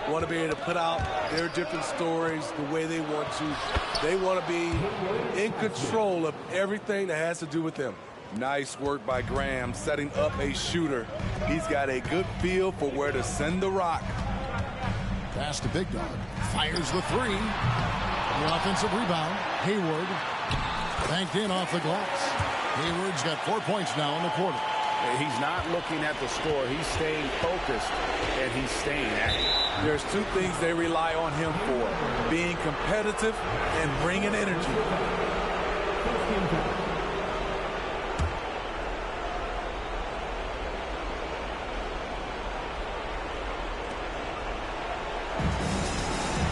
want to be able to put out their different stories the way they want to. They want to be in control of everything that has to do with them. Nice work by Graham setting up a shooter. He's got a good feel for where to send the rock. Pass to Big Dog. Fires the three. The offensive rebound. Hayward. Banked in off the glass. Hayward's got 4 points now in the quarter. He's not looking at the score. He's staying focused, and he's staying at it. There's two things they rely on him for: being competitive and bringing energy.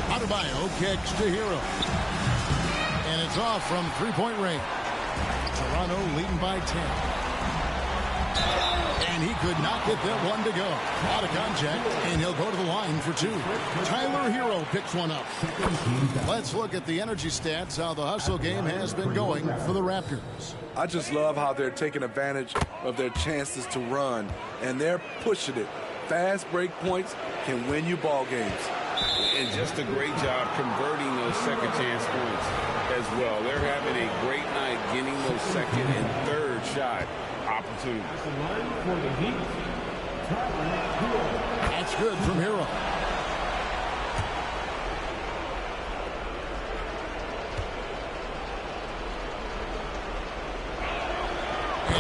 Adebayo kicks to Hero. And it's off from three-point range. Toronto leading by 10. And he could not get that one to go. Out of contact, and he'll go to the line for two. Tyler Hero picks one up. Let's look at the energy stats, how the hustle game has been going for the Raptors. I just love how they're taking advantage of their chances to run, and they're pushing it. Fast break points can win you ball games. And just a great job converting those second chance points as well. They're having a great night getting those second and third shot opportunities. That's good from Hero.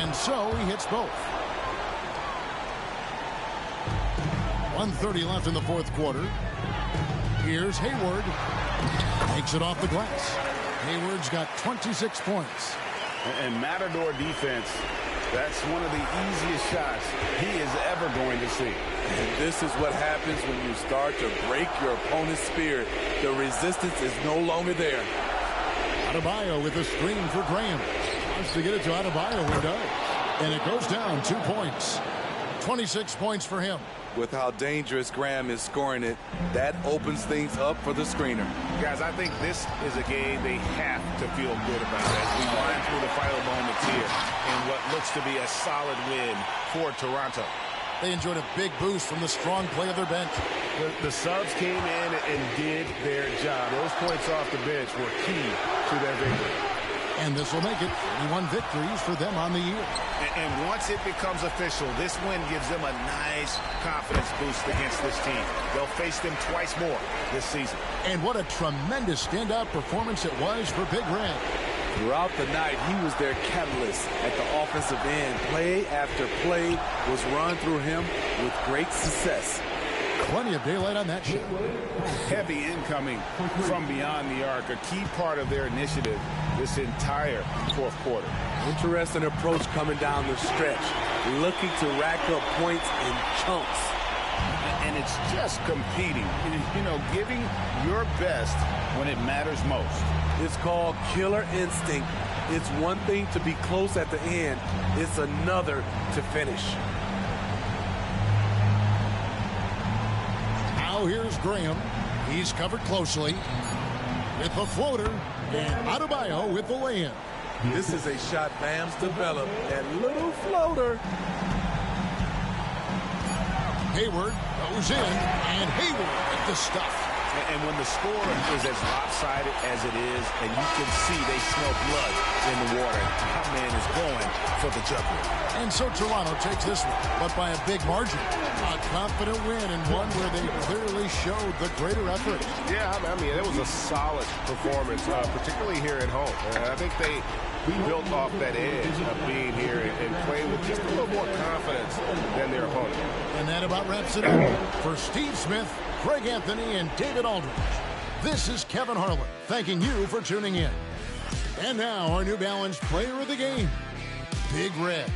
And so he hits both. 1:30 left in the fourth quarter. Here's Hayward. Takes it off the glass. Hayward's got 26 points. And Matador defense, that's one of the easiest shots he is ever going to see. And this is what happens when you start to break your opponent's spirit. The resistance is no longer there. Adebayo with a screen for Graham. Wants to get it to Adebayo and does. And it goes down 2 points. 26 points for him. With how dangerous Graham is scoring it, that opens things up for the screener. Guys, I think this is a game they have to feel good about as we wind through the final moments here in what looks to be a solid win for Toronto. They enjoyed a big boost from the strong play of their bench. The subs came in and did their job. Those points off the bench were key to their victory. And this will make it 31 victories for them on the year. And once it becomes official, this win gives them a nice confidence boost against this team. They'll face them twice more this season. And what a tremendous standout performance it was for Big Red. Throughout the night, he was their catalyst at the offensive end. Play after play was run through him with great success. Plenty of daylight on that shot. Heavy incoming from beyond the arc, a key part of their initiative this entire fourth quarter. Interesting approach coming down the stretch, looking to rack up points in chunks. And it's just competing, you know, giving your best when it matters most. It's called killer instinct. It's one thing to be close at the end. It's another to finish. Now here's Graham. He's covered closely with the floater, and Adebayo with the lay-in. This is a shot Bam's developed, that little floater. Hayward goes in, and Hayward with the stuff. And when the score is as lopsided as it is, and you can see they smell blood in the water, my man is going for the jugular. And so Toronto takes this one, but by a big margin. A confident win, and one where they clearly showed the greater effort. Yeah, I mean, it was a solid performance, particularly here at home. I think they built off that edge of being here and playing with just a little more confidence than their opponent. And that about wraps it up. For Steve Smith, Craig Anthony, and David Aldridge, this is Kevin Harlan thanking you for tuning in. And now our New Balance player of the game, Big Red.